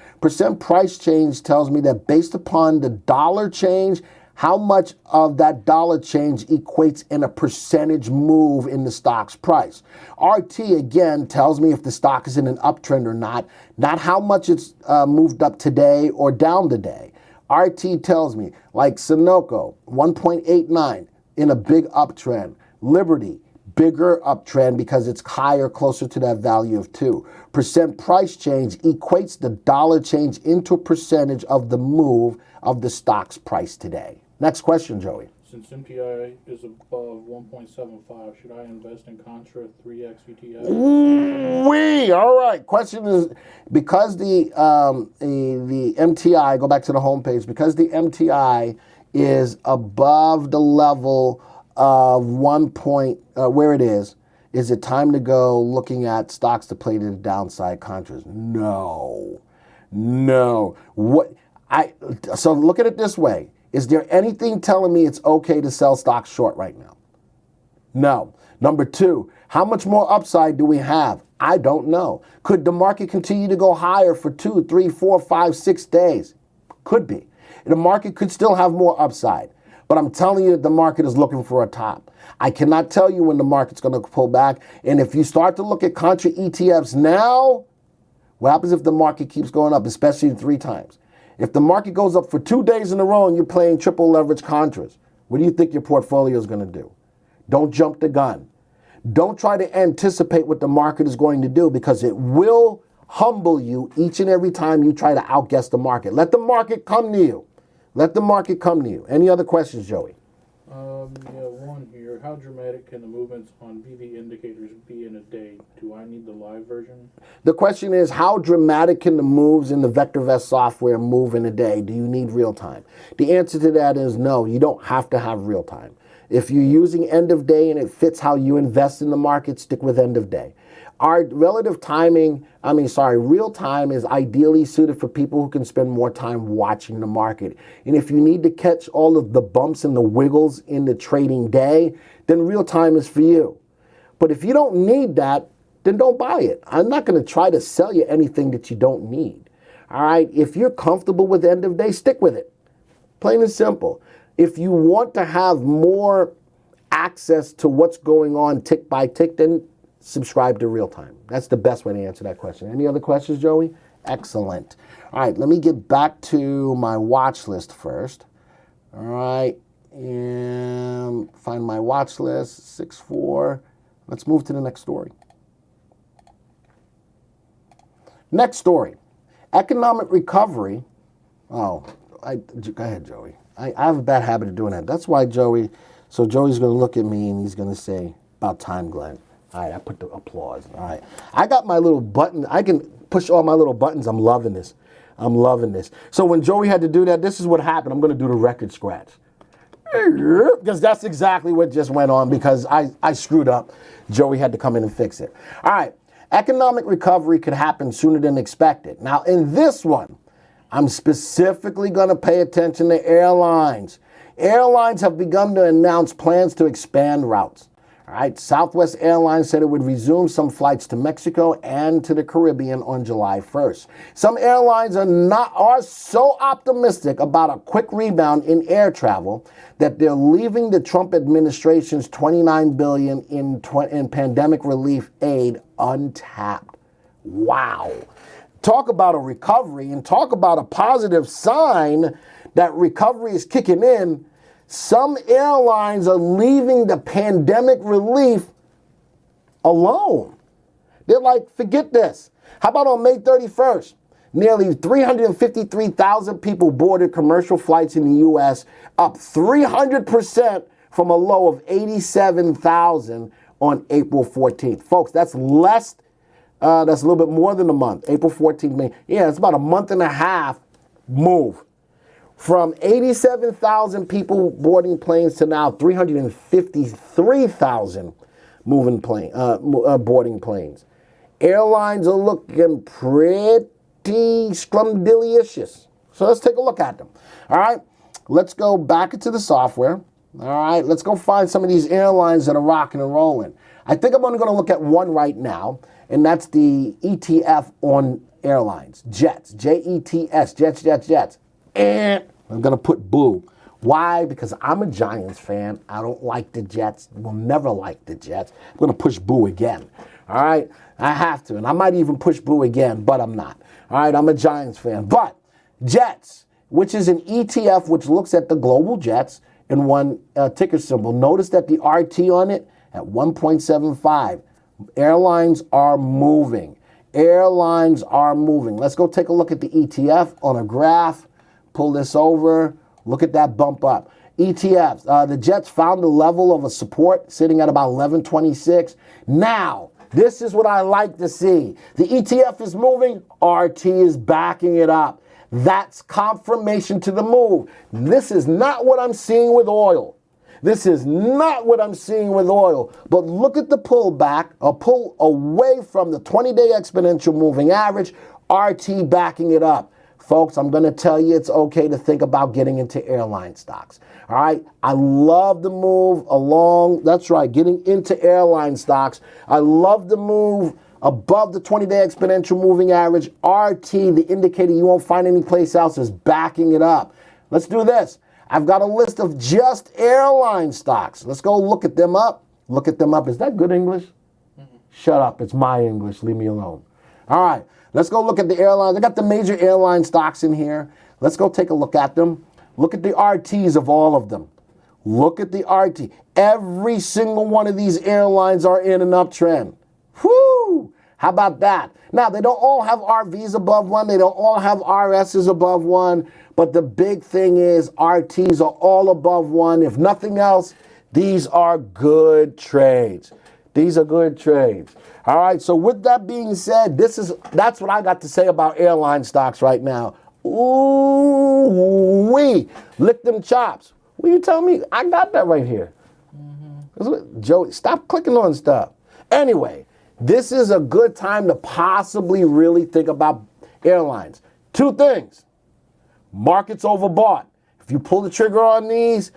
tells me that based upon the dollar change, how much of that dollar change equates in a percentage move in the stock's price. RT, again, tells me if the stock is in an uptrend or not how much it's moved up today or down today. RT tells me, like Sunoco, 1.89 in a big uptrend. Liberty, bigger uptrend because it's higher, closer to that value of 2. Percent price change equates the dollar change into a percentage of the move of the stock's price today. Next question, Joey. Since MTI is above 1.75, should I invest in Contra 3X ETF? All right. Question is, because the MTI, go back to the homepage, because the MTI is above the level of 1 point, where it is it time to go looking at stocks to play to the downside Contras? No. So look at it this way. Is there anything telling me it's okay to sell stocks short right now? No. Number 2, how much more upside do we have? I don't know. Could the market continue to go higher for 2, 3, 4, 5, 6 days? Could be. The market could still have more upside. But I'm telling you that the market is looking for a top. I cannot tell you when the market's going to pull back. And if you start to look at contra ETFs now, what happens if the market keeps going up, especially 3 times? If the market goes up for 2 days in a row and you're playing triple leverage contras, what do you think your portfolio is going to do? Don't jump the gun. Don't try to anticipate what the market is going to do, because it will humble you each and every time you try to outguess the market. Let the market come to you. Any other questions, Joey? One here. How dramatic can the movements on PV indicators be in a day? Do I need the live version? The question is, how dramatic can the moves in the VectorVest software move in a day? Do you need real time? The answer to that is no, you don't have to have real time. If you're using end of day and it fits how you invest in the market, stick with end of day. Our real time is ideally suited for people who can spend more time watching the market. And if you need to catch all of the bumps and the wiggles in the trading day, then real time is for you. But if you don't need that, then don't buy it. I'm not going to try to sell you anything that you don't need. All right, if you're comfortable with end of day, stick with it. Plain and simple. If you want to have more access to what's going on tick by tick, then subscribe to real time. That's the best way to answer that question. Any other questions, Joey? Excellent. All right, let me get back to my watch list first. All right, and find my watch list, 6-4. Let's move to the next story. Next story, economic recovery. Go ahead, Joey. I have a bad habit of doing that. That's why Joey's going to look at me and he's going to say, about time, Glenn. All right, I put the applause. All right. I got my little button. I can push all my little buttons. I'm loving this. I'm loving this. So when Joey had to do that, this is what happened. I'm going to do the record scratch. Because that's exactly what just went on because I screwed up. Joey had to come in and fix it. All right. Economic recovery could happen sooner than expected. Now, in this one, I'm specifically going to pay attention to airlines. Airlines have begun to announce plans to expand routes. All right, Southwest Airlines said it would resume some flights to Mexico and to the Caribbean on July 1st. Some airlines are so optimistic about a quick rebound in air travel that they're leaving the Trump administration's $29 billion in pandemic relief aid untapped. Wow. Talk about a recovery and talk about a positive sign that recovery is kicking in. Some airlines are leaving the pandemic relief alone. They're like, forget this. How about on May 31st? Nearly 353,000 people boarded commercial flights in the U.S., up 300% from a low of 87,000 on April 14th. Folks, that's less. That's a little bit more than a month. April 14th, May. Yeah, it's about a month and a half move. From 87,000 people boarding planes to now 353,000 boarding planes. Airlines are looking pretty scrumdiddlyicious. So let's take a look at them. All right, let's go back into the software. All right, let's go find some of these airlines that are rocking and rolling. I think I'm only going to look at one right now, and that's the ETF on airlines. Jets, Jets, Jets. And I'm going to put boo. Why? Because I'm a Giants fan. I don't like the Jets. Will never like the Jets. I'm going to push boo again. All right? I have to. And I might even push boo again, but I'm not. All right? I'm a Giants fan. But Jets, which is an ETF which looks at the global jets in one ticker symbol. Notice that the RT on it at 1.75. Airlines are moving. Airlines are moving. Let's go take a look at the ETF on a graph. Pull this over. Look at that bump up. ETFs. The Jets found a level of a support sitting at about 1126. Now, this is what I like to see. The ETF is moving. RT is backing it up. That's confirmation to the move. This is not what I'm seeing with oil. This is not what I'm seeing with oil. But look at the pullback, a pull away from the 20-day exponential moving average. RT backing it up. Folks, I'm going to tell you it's okay to think about getting into airline stocks. All right? I love the move along. That's right, getting into airline stocks. I love the move above the 20-day exponential moving average. RT, the indicator you won't find anyplace else, is backing it up. Let's do this. I've got a list of just airline stocks. Let's go look at them up. Look at them up. Is that good English? Mm-hmm. Shut up. It's my English. Leave me alone. All right. Let's go look at the airlines. I got the major airline stocks in here. Let's go take a look at them. Look at the RTs of all of them. Look at the RT. Every single one of these airlines are in an uptrend. Whoo! How about that? Now, they don't all have RVs above one. They don't all have RSs above one. But the big thing is RTs are all above one. If nothing else, these are good trades. These are good trades. All right, so with that being said, that's what I got to say about airline stocks right now. Ooh-wee. Lick them chops. Will you tell me? I got that right here. Mm-hmm. Joey, stop clicking on stuff. Anyway, this is a good time to possibly really think about airlines. Two things. Market's overbought. If you pull the trigger on these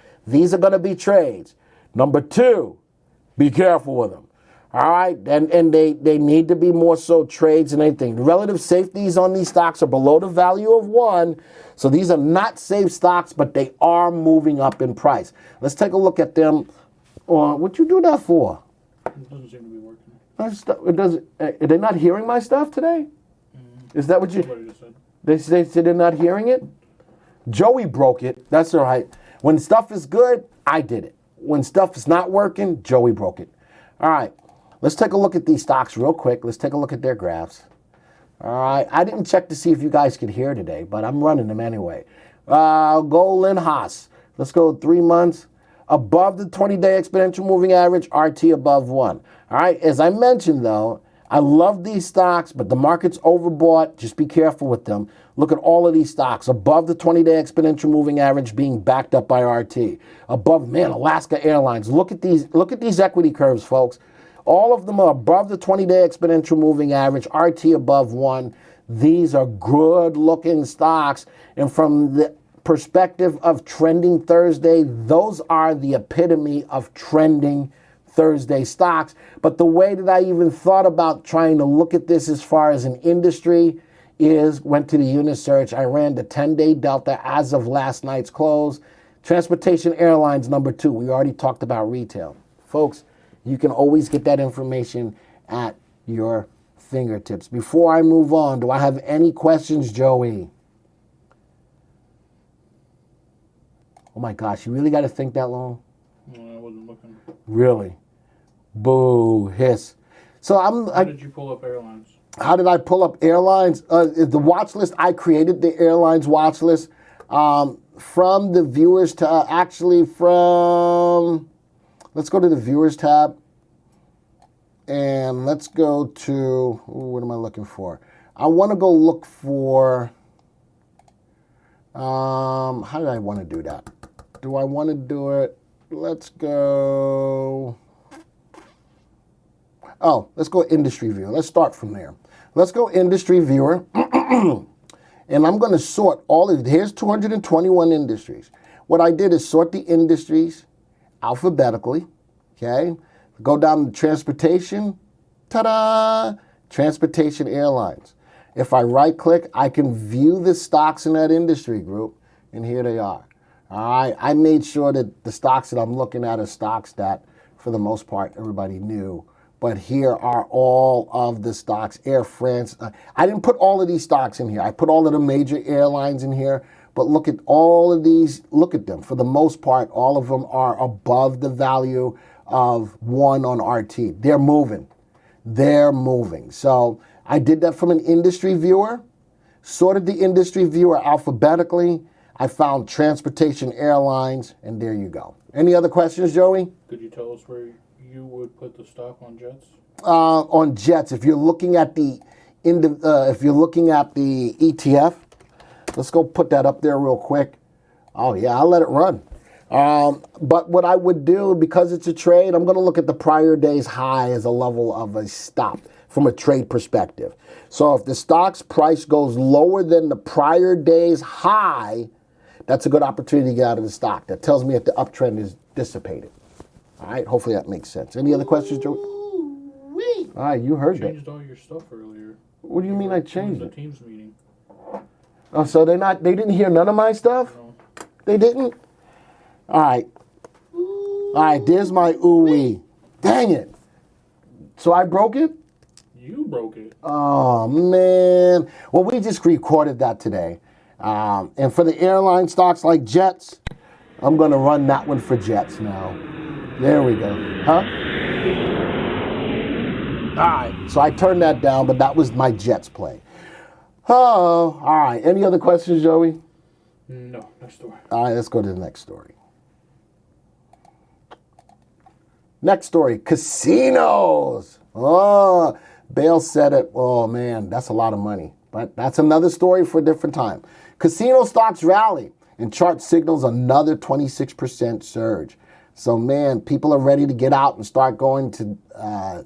are going to be trades. Number two, be careful with them. All right, and they need to be more so trades than anything. The relative safeties on these stocks are below the value of one, so these are not safe stocks, but they are moving up in price. Let's take a look at them. What you do that for? It doesn't seem to be working. It doesn't. Are they not hearing my stuff today? Mm-hmm. Is that what you? Just said. They say they're not hearing it. Joey broke it. That's all right. When stuff is good, I did it. When stuff is not working, Joey broke it. All right. Let's take a look at these stocks real quick. Let's take a look at their graphs. All right. I didn't check to see if you guys could hear today, but I'm running them anyway. Golan Haas. Let's go 3 months. Above the 20-day exponential moving average, RT above 1. All right, as I mentioned, though, I love these stocks, but the market's overbought. Just be careful with them. Look at all of these stocks. Above the 20-day exponential moving average being backed up by RT. Above, man, Alaska Airlines. Look at these equity curves, folks. All of them are above the 20-day exponential moving average, RT above 1. These are good-looking stocks. And from the perspective of Trending Thursday, those are the epitome of Trending Thursday stocks. But the way that I even thought about trying to look at this as far as an industry is went to the Unisearch. I ran the 10-day delta as of last night's close. Transportation Airlines, number 2. We already talked about retail. Folks, you can always get that information at your fingertips. Before I move on, do I have any questions, Joey? Oh my gosh, you really got to think that long? No, I wasn't looking. Really? Boo, hiss. So How did you pull up airlines? How did I pull up airlines? The watch list, I created the airlines watch list from the viewers to let's go to the viewers tab and let's go to, what am I looking for? I want to go look for, how do I want to do that? Do I want to do it? Let's go, let's go industry viewer. Let's start from there. Let's go industry viewer. And I'm going to sort all of it. Here's 221 industries. What I did is sort the industries alphabetically, okay? Go down to transportation, ta-da, transportation airlines. If I right-click, I can view the stocks in that industry group, and here they are. All right, I made sure that the stocks that I'm looking at are stocks that, for the most part, everybody knew. But here are all of the stocks. Air France. I didn't put all of these stocks in here. I put all of the major airlines in here. But look at all of these. Look at them. For the most part, all of them are above the value of 1 on RT. They're moving. They're moving. So I did that from an industry viewer. Sorted the industry viewer alphabetically. I found transportation airlines. And there you go. Any other questions, Joey? Could you tell us where you would put the stock on jets? On jets, if you're looking at the ETF, let's go put that up there real quick. Oh yeah, I'll let it run. But what I would do, because it's a trade, I'm going to look at the prior day's high as a level of a stop from a trade perspective. So if the stock's price goes lower than the prior day's high, that's a good opportunity to get out of the stock. That tells me that the uptrend is dissipated. All right, hopefully that makes sense. Any other questions, Joe? All right, you heard that. You changed all your stuff earlier. What do you mean I changed it? The Teams meeting. Oh, so they didn't hear none of my stuff? No. They didn't? All right. All right, there's my ooh-wee. Dang it. So I broke it? You broke it. Oh, man. Well, we just recorded that today. And for the airline stocks like Jets, I'm going to run that one for Jets now. There we go. Huh? All right. So I turned that down, but that was my Jets play. Oh, all right. Any other questions, Joey? No. Next story. All right. Let's go to the next story. Next story. Casinos. Oh, Bale said it. Oh, man. That's a lot of money. But that's another story for a different time. Casino stocks rally and chart signals another 26% surge. So, man, people are ready to get out and start going to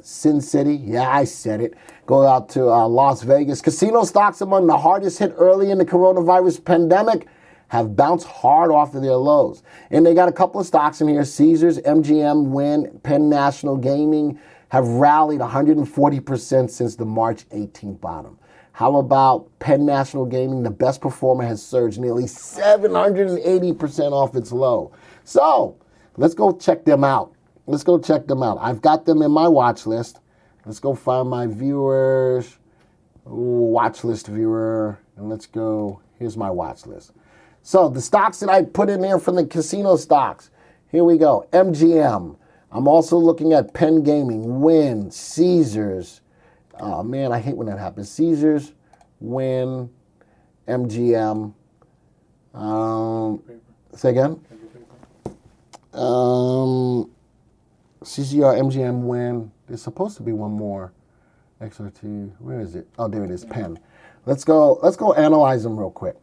Sin City. Yeah, I said it. Go out to Las Vegas. Casino stocks among the hardest hit early in the coronavirus pandemic have bounced hard off of their lows. And they got a couple of stocks in here. Caesars, MGM, WYNN, Penn National Gaming have rallied 140% since the March 18th bottom. How about Penn National Gaming? The best performer has surged nearly 780% off its low. So, let's go check them out. Let's go check them out. I've got them in my watch list. Let's go find my viewers. Watch list viewer. And let's go. Here's my watch list. So the stocks that I put in there from the casino stocks. Here we go. MGM. I'm also looking at Penn Gaming, WYNN, Caesars. Oh, man, I hate when that happens. Caesars, WYNN, MGM. Say again? CZR MGM WYNN. There's supposed to be one more. XRT. Where is it? Oh, there it is. Penn. Let's go analyze them real quick.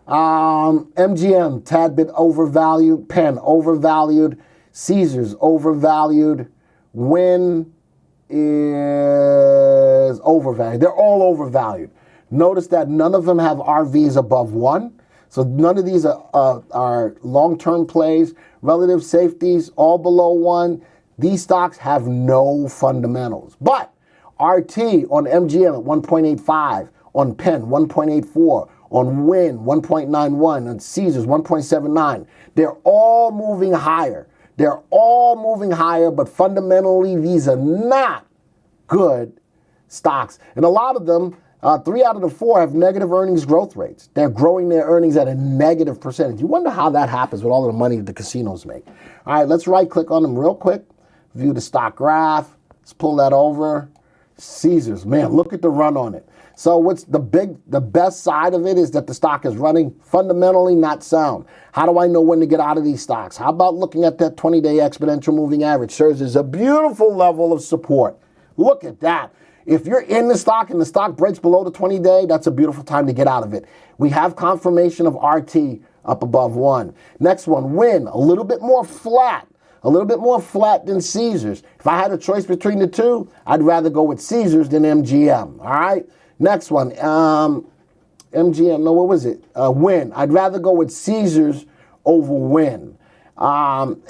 MGM, tad bit overvalued. Penn, overvalued. Caesars, overvalued. WYNN is overvalued. They're all overvalued. Notice that none of them have RVs above 1. So none of these are long-term plays. Relative safeties, all below 1. These stocks have no fundamentals. But RT on MGM at 1.85, on Penn 1.84, on WYNN 1.91, on Caesars 1.79. They're all moving higher. They're all moving higher, but fundamentally these are not good stocks. And a lot of them, 3 out of the 4 have negative earnings growth rates. They're growing their earnings at a negative percentage. You wonder how that happens with all of the money that the casinos make. All right, let's right-click on them real quick. View the stock graph. Let's pull that over. Caesars, man, look at the run on it. So what's the best side of it is that the stock is running fundamentally not sound. How do I know when to get out of these stocks? How about looking at that 20-day exponential moving average? Serves as a beautiful level of support. Look at that. If you're in the stock and the stock breaks below the 20-day, that's a beautiful time to get out of it. We have confirmation of RT up above 1. Next one, WYNN, a little bit more flat. A little bit more flat than Caesars. If I had a choice between the two, I'd rather go with Caesars than MGM. All right? Next one, MGM, no, what was it? WYNN. I'd rather go with Caesars over WYNN.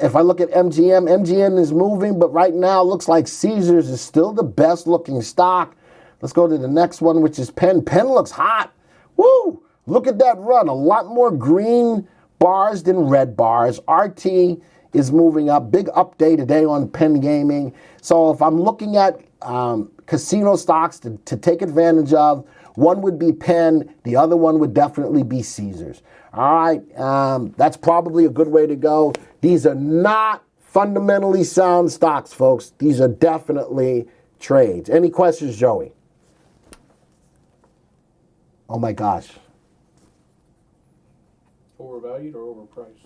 If I look at MGM is moving, but right now it looks like Caesars is still the best looking stock. Let's go to the next one, which is Penn. Penn looks hot. Woo! Look at that run. A lot more green bars than red bars. RT is moving up. Big update today on Penn Gaming. So if I'm looking at casino stocks to take advantage of, one would be Penn. The other one would definitely be Caesars. All right, that's probably a good way to go. These are not fundamentally sound stocks, folks. These are definitely trades. Any questions, Joey? Oh my gosh. Overvalued or overpriced?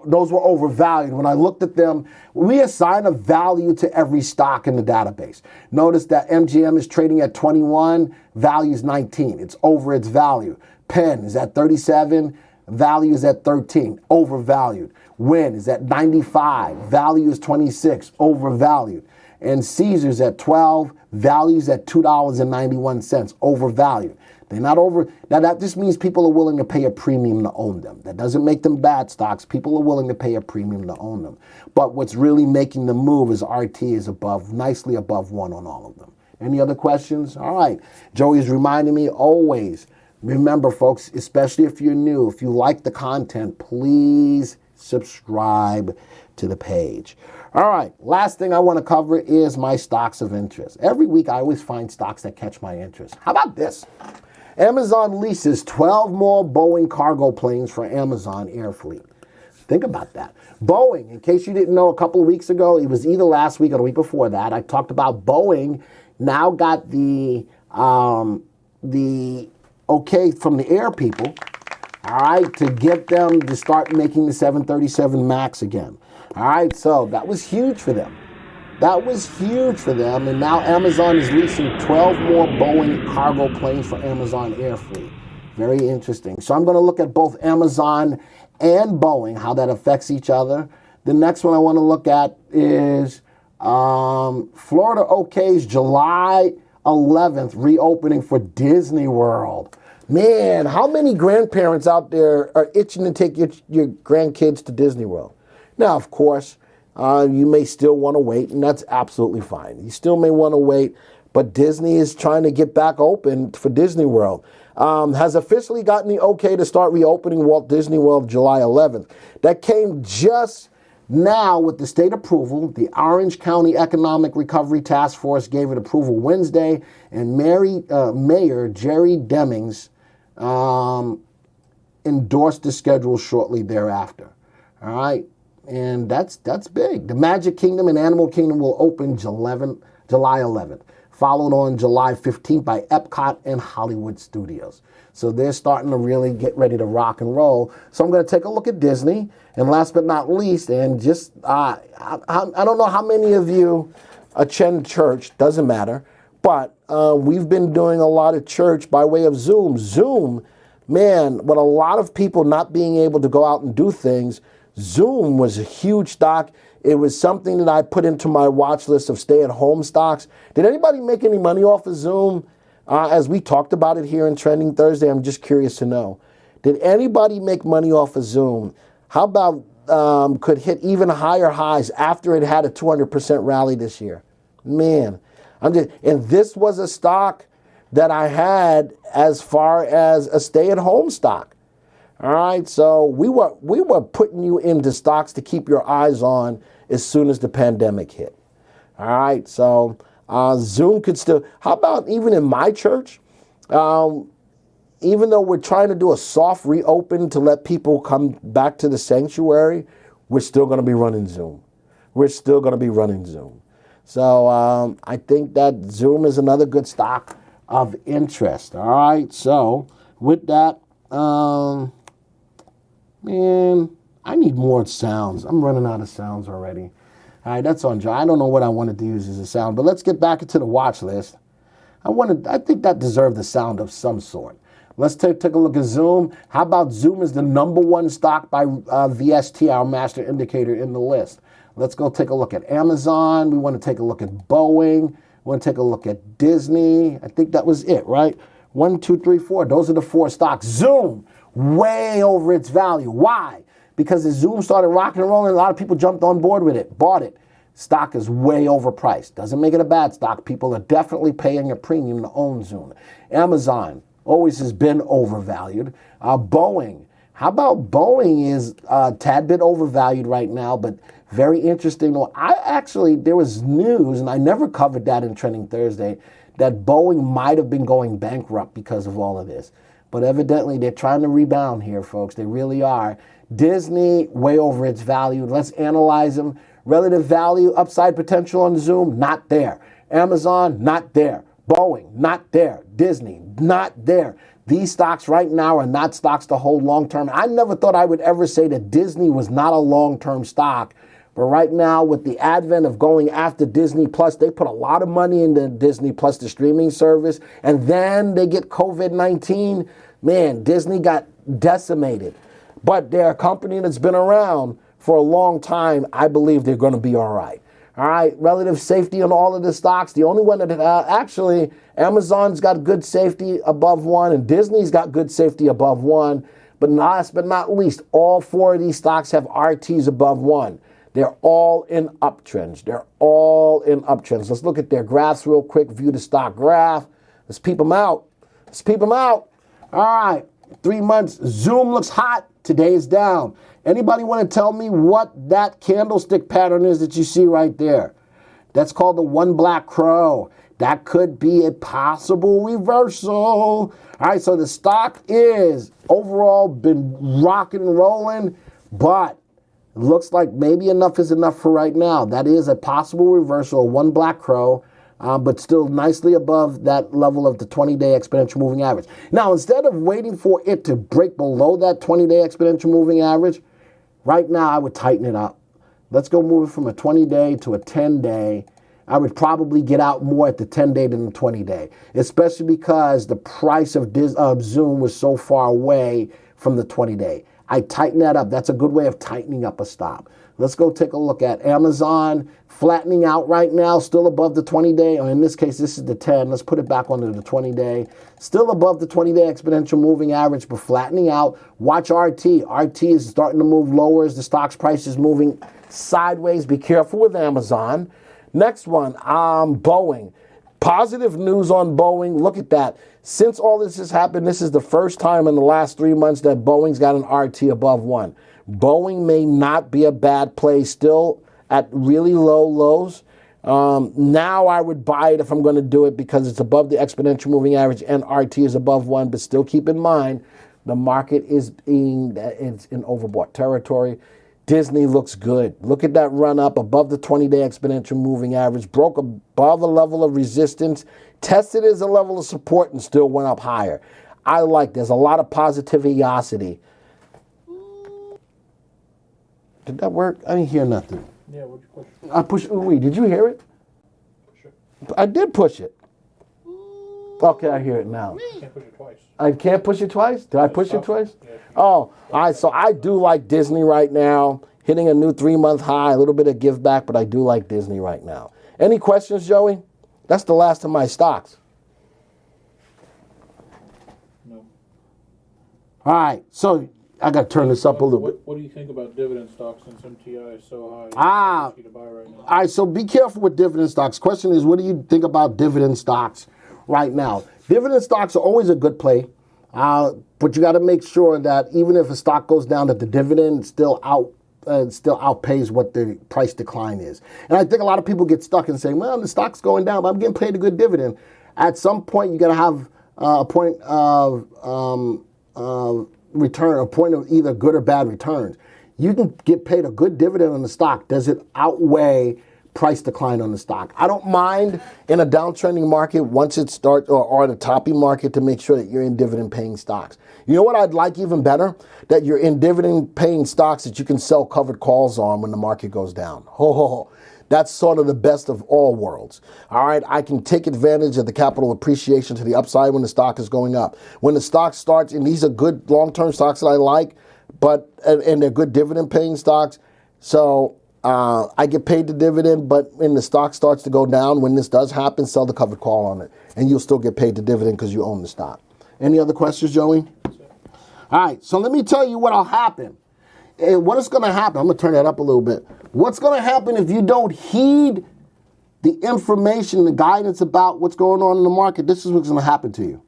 Those were overvalued. When I looked at them, we assign a value to every stock in the database. Notice that MGM is trading at 21, value is 19. It's over its value. Penn is at 37, value is at 13, overvalued. WYNN is at 95, value is 26, overvalued. And Caesars at 12, value is at $2.91, overvalued. They're not over. Now, that just means people are willing to pay a premium to own them. That doesn't make them bad stocks. People are willing to pay a premium to own them. But what's really making them move is RT is above, nicely above 1 on all of them. Any other questions? All right. Joey's reminding me always, remember, folks, especially if you're new, if you like the content, please subscribe to the page. All right, last thing I want to cover is my stocks of interest. Every week I always find stocks that catch my interest. How about this? Amazon leases 12 more Boeing cargo planes for Amazon Air Fleet. Think about that. Boeing, in case you didn't know, a couple of weeks ago, it was either last week or the week before that, I talked about Boeing now got the okay from the air people, all right, to get them to start making the 737 MAX again. All right, so that was huge for them. That was huge for them, and now Amazon is leasing 12 more Boeing cargo planes for Amazon Air Fleet. Very interesting. So I'm going to look at both Amazon and Boeing, how that affects each other. The next one I want to look at is Florida OK's July 11th reopening for Disney World. Man, how many grandparents out there are itching to take your grandkids to Disney World? Now, of course, you may still want to wait, and that's absolutely fine. You still may want to wait, but Disney is trying to get back open for Disney World. Has officially gotten the okay to start reopening Walt Disney World July 11th. That came just now with the state approval. The Orange County Economic Recovery Task Force gave it approval Wednesday, and Mayor Jerry Demings endorsed the schedule shortly thereafter. All right. And that's big. The Magic Kingdom and Animal Kingdom will open July 11th. followed on July 15th by Epcot and Hollywood Studios. So they're starting to really get ready to rock and roll. So I'm going to take a look at Disney. And last but not least, and just, I don't know how many of you attend church, doesn't matter, but we've been doing a lot of church by way of Zoom. Zoom, man, with a lot of people not being able to go out and do things, Zoom was a huge stock. It was something that I put into my watch list of stay-at-home stocks. Did anybody make any money off of Zoom? As we talked about it here in Trending Thursday, I'm just curious to know. Did anybody make money off of Zoom? How about could hit even higher highs after it had a 200% rally this year? Man, and this was a stock that I had as far as a stay-at-home stock. All right, so we were putting you into stocks to keep your eyes on as soon as the pandemic hit. All right, so Zoom could still, how about even in my church, even though we're trying to do a soft reopen to let people come back to the sanctuary, we're still going to be running Zoom. We're still going to be running Zoom. So I think that Zoom is another good stock of interest. All right, so with that, man, I need more sounds. I'm running out of sounds already. All right, that's on Joe. I don't know what I wanted to use as a sound, but let's get back into the watch list. I think that deserved a sound of some sort. Let's take a look at Zoom. How about Zoom is the number one stock by VST, our master indicator in the list. Let's go take a look at Amazon. We want to take a look at Boeing. We want to take a look at Disney. I think that was it, right? 1, 2, 3, 4. Those are the 4 stocks. Zoom, way over its value. Why? Because as Zoom started rocking and rolling, a lot of people jumped on board with it, bought it. Stock is way overpriced. Doesn't make it a bad stock. People are definitely paying a premium to own Zoom. Amazon always has been overvalued. Boeing. How about Boeing is a tad bit overvalued right now, but very interesting. There was news, and I never covered that in Trending Thursday, that Boeing might have been going bankrupt because of all of this. But evidently, they're trying to rebound here, folks. They really are. Disney, way over its value. Let's analyze them. Relative value, upside potential on Zoom, not there. Amazon, not there. Boeing, not there. Disney, not there. These stocks right now are not stocks to hold long-term. I never thought I would ever say that Disney was not a long-term stock. But right now, with the advent of going after Disney Plus, they put a lot of money into Disney Plus, the streaming service, and then they get COVID-19. Man, Disney got decimated. But they're a company that's been around for a long time. I believe they're going to be all right. All right, relative safety on all of the stocks. The only one that actually, Amazon's got good safety above 1, and Disney's got good safety above 1. But last but not least, all 4 of these stocks have RTs above 1. They're all in uptrends. They're all in uptrends. Let's look at their graphs real quick. View the stock graph. Let's peep them out. Let's peep them out. All right, 3 months. Zoom looks hot. Today is down. Anybody want to tell me what that candlestick pattern is that you see right there? That's called the one black crow. That could be a possible reversal. All right, so the stock is overall been rocking and rolling, but it looks like maybe enough is enough for right now. That is a possible reversal, one black crow, but still nicely above that level of the 20-day exponential moving average. Now, instead of waiting for it to break below that 20-day exponential moving average, right now I would tighten it up. Let's go move it from a 20-day to a 10-day. I would probably get out more at the 10-day than the 20-day, especially because the price of Zoom was so far away from the 20-day. I tighten that up. That's a good way of tightening up a stop. Let's go take a look at Amazon, flattening out right now, still above the 20-day, or in this case, this is the 10. Let's put it back onto the 20-day. Still above the 20-day exponential moving average, but flattening out. Watch RT. RT is starting to move lower as the stock's price is moving sideways. Be careful with Amazon. Next one, Boeing. Positive news on Boeing. Look at that. Since all this has happened, this is the first time in the last 3 months that Boeing's got an RT above 1. Boeing may not be a bad play, still at really low lows. Now I would buy it if I'm going to do it because it's above the exponential moving average and RT is above 1. But still keep in mind, the market it's in overbought territory. Disney looks good. Look at that run up above the 20-day exponential moving average, broke above a level of resistance, tested as a level of support, and still went up higher. I like, there's a lot of positivity. Did that work? I didn't hear nothing. Yeah, what'd you push? I pushed, wait, did you hear it? Push it. I did push it. Okay, I hear it now. You can't push it twice. I can't push it twice? Did I push it twice? Yeah. Oh, all right, so I do like Disney right now, hitting a new 3-month high, a little bit of give back, but I do like Disney right now. Any questions, Joey? That's the last of my stocks. No. All right, so I got to turn this up a little bit. What do you think about dividend stocks since MTI is so high? Ah. To buy right now? All right, so be careful with dividend stocks. Question is, what do you think about dividend stocks right now? Dividend stocks are always a good play, but you got to make sure that even if a stock goes down, that the dividend still outpays what the price decline is. And I think a lot of people get stuck and say, well, the stock's going down, but I'm getting paid a good dividend. At some point, you got to have a point of return, a point of either good or bad returns. You can get paid a good dividend on the stock. Does it outweigh price decline on the stock? I don't mind in a downtrending market once it starts, or in a toppy market, to make sure that you're in dividend paying stocks. You know what I'd like even better? That you're in dividend paying stocks that you can sell covered calls on when the market goes down. That's sort of the best of all worlds. All right, I can take advantage of the capital appreciation to the upside when the stock is going up. When the stock starts, and these are good long-term stocks that I like, and they're good dividend paying stocks. So I get paid the dividend, but when the stock starts to go down, when this does happen, sell the covered call on it, and you'll still get paid the dividend because you own the stock. Any other questions, Joey? All right, so let me tell you what'll happen. What is going to happen? I'm going to turn that up a little bit. What's going to happen if you don't heed the information, the guidance about what's going on in the market? This is what's going to happen to you.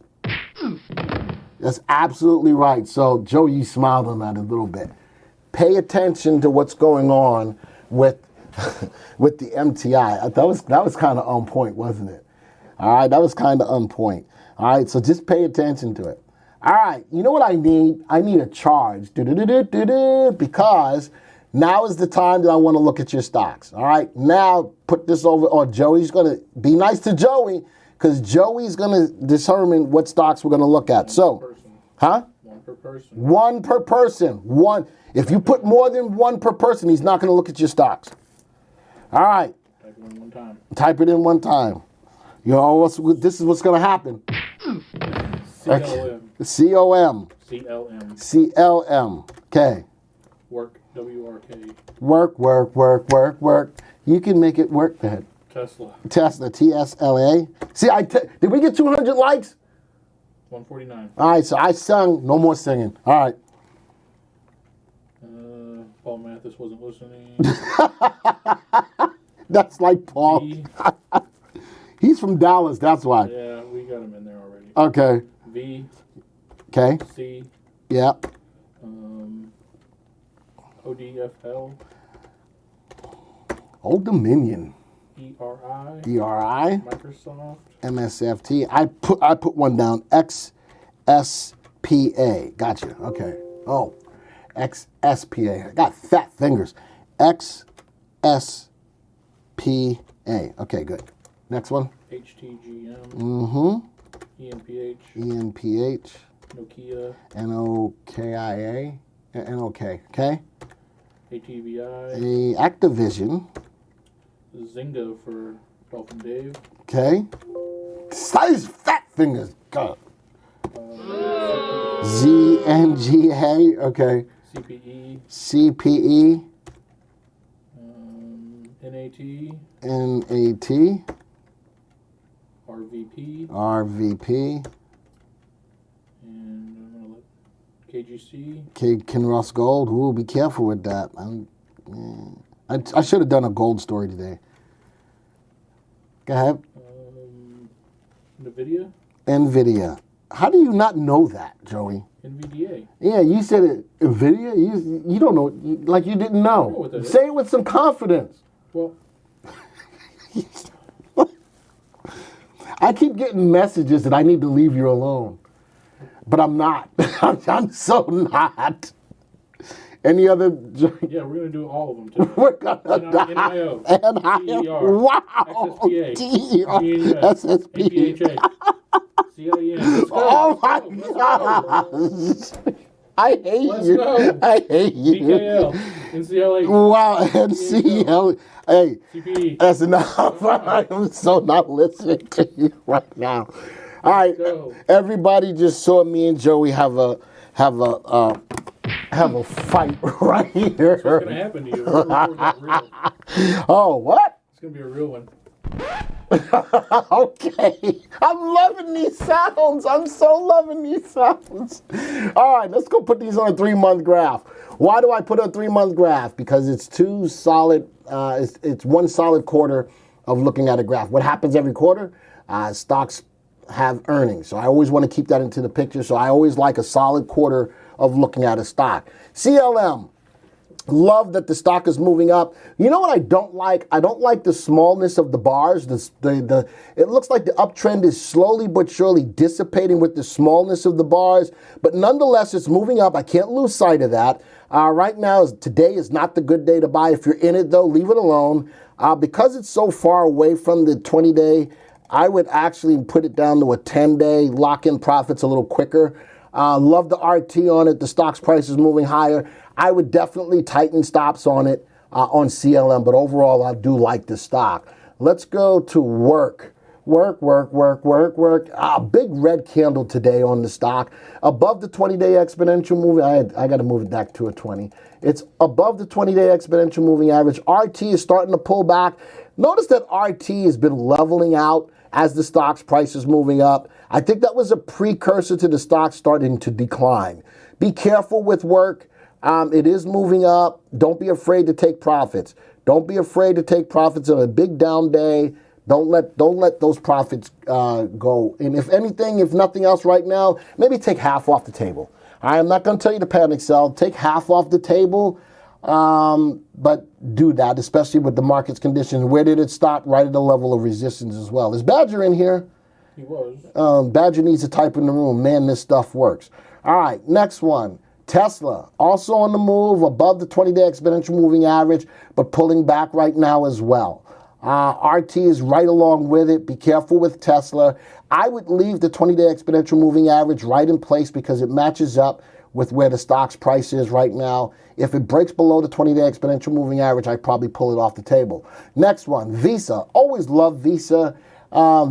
That's absolutely right. So, Joe, you smiled on that a little bit. Pay attention to what's going on with with the MTI. That was kind of on point, wasn't it? All right, that was kind of on point. All right, so just pay attention to it. All right, you know what I need? I need a charge. Because now is the time that I want to look at your stocks. All right, now put this over, or Joey's going to be nice to Joey, because Joey's going to determine what stocks we're going to look at. So, huh? One per person. One per person. One. If you put more than one per person, he's not going to look at your stocks. All right. Type it in one time. Type it in one time. You know, this is what's going to happen. CLM. COM. CLM. CLM. Okay. Work. WRK. Work. You can make it work. Go ahead. Tesla. TSLA. See, did we get 200 likes? 149. All right, so I sung. No more singing. All right. Paul Mathis wasn't listening. That's like Paul. V. He's from Dallas, that's why. Yeah, we got him in there already. Okay. V. Okay. C. Yep. ODFL. Old Dominion. ERI. ERI. Microsoft. MSFT. I put one down. XSPA. Gotcha. Okay. Oh. XSPA. I got fat fingers. XSPA. Okay, good. Next one. HTGM. Mm-hmm. ENPH. ENPH. Nokia. NOKIA. NOK. Okay. ATVI. Activision. Zynga for Dolphin Dave. Okay. Size fat fingers. God. ZNGA. Okay. CPE. CPE. NAT. NAT. RVP. RVP. And I'm going to let KGC. Kinross Gold. Ooh, be careful with that. I should have done a gold story today. Go ahead. NVIDIA. NVIDIA. How do you not know that, Joey? NVDA. Yeah, you said it. NVIDIA? You don't know. Like you didn't know. I know what that is. Say it with some confidence. Well, I keep getting messages that I need to leave you alone. But I'm not. I'm so not. Any other? Yeah, we're going to do all of them today. We're gonna NIO, NIO. Wow. XSPA, DER, GNUS, SSP. APHA, CIN. Let's go. Oh my Let's go. gosh. I hate Let's you. go. I hate you. DKL, NCLA, Wow, NCL. Hey, CPE. that's enough. I am so not listening to you right now. All right, go. everybody just saw me and Joey have a fight right here. What's going to happen to you? We're gonna record that real. Oh, what? It's going to be a real one. Okay. I'm loving these sounds. I'm so loving these sounds. All right, let's go put these on a 3-month graph. Why do I put a 3-month graph? Because it's two solid, it's one solid quarter of looking at a graph. What happens every quarter? Stocks have earnings. So I always want to keep that into the picture. So I always like a solid quarter of looking at a stock. CLM. Love that the stock is moving up. You know what I don't like? I don't like the smallness of the bars. It looks like the uptrend is slowly but surely dissipating with the smallness of the bars. But nonetheless, it's moving up. I can't lose sight of that. Right now, today is not the good day to buy. If you're in it, though, leave it alone. Because it's so far away from the 20-day, I would actually put it down to a 10-day, lock in profits a little quicker. Love the RT on it. The stock's price is moving higher. I would definitely tighten stops on it on CLM, but overall, I do like the stock. Let's go to work. Work. Big red candle today on the stock. Above the 20-day exponential moving. I got to move it back to a 20. It's above the 20-day exponential moving average. RT is starting to pull back. Notice that RT has been leveling out as the stock's price is moving up. I think that was a precursor to the stock starting to decline. Be careful with work. It is moving up. Don't be afraid to take profits. Don't be afraid to take profits on a big down day. Don't let those profits go. And if anything, if nothing else right now, maybe take half off the table. I'm not going to tell you to panic sell. Take half off the table, but do that, especially with the market's conditions. Where did it stop? Right at the level of resistance as well. Is Badger in here? He was. Badger needs to type in the room. Man, this stuff works. All right, next one. Tesla, also on the move, above the 20-day exponential moving average, but pulling back right now as well. RT is right along with it. Be careful with Tesla. I would leave the 20-day exponential moving average right in place because it matches up with where the stock's price is right now. If it breaks below the 20-day exponential moving average, I'd probably pull it off the table. Next one, Visa. Always love Visa.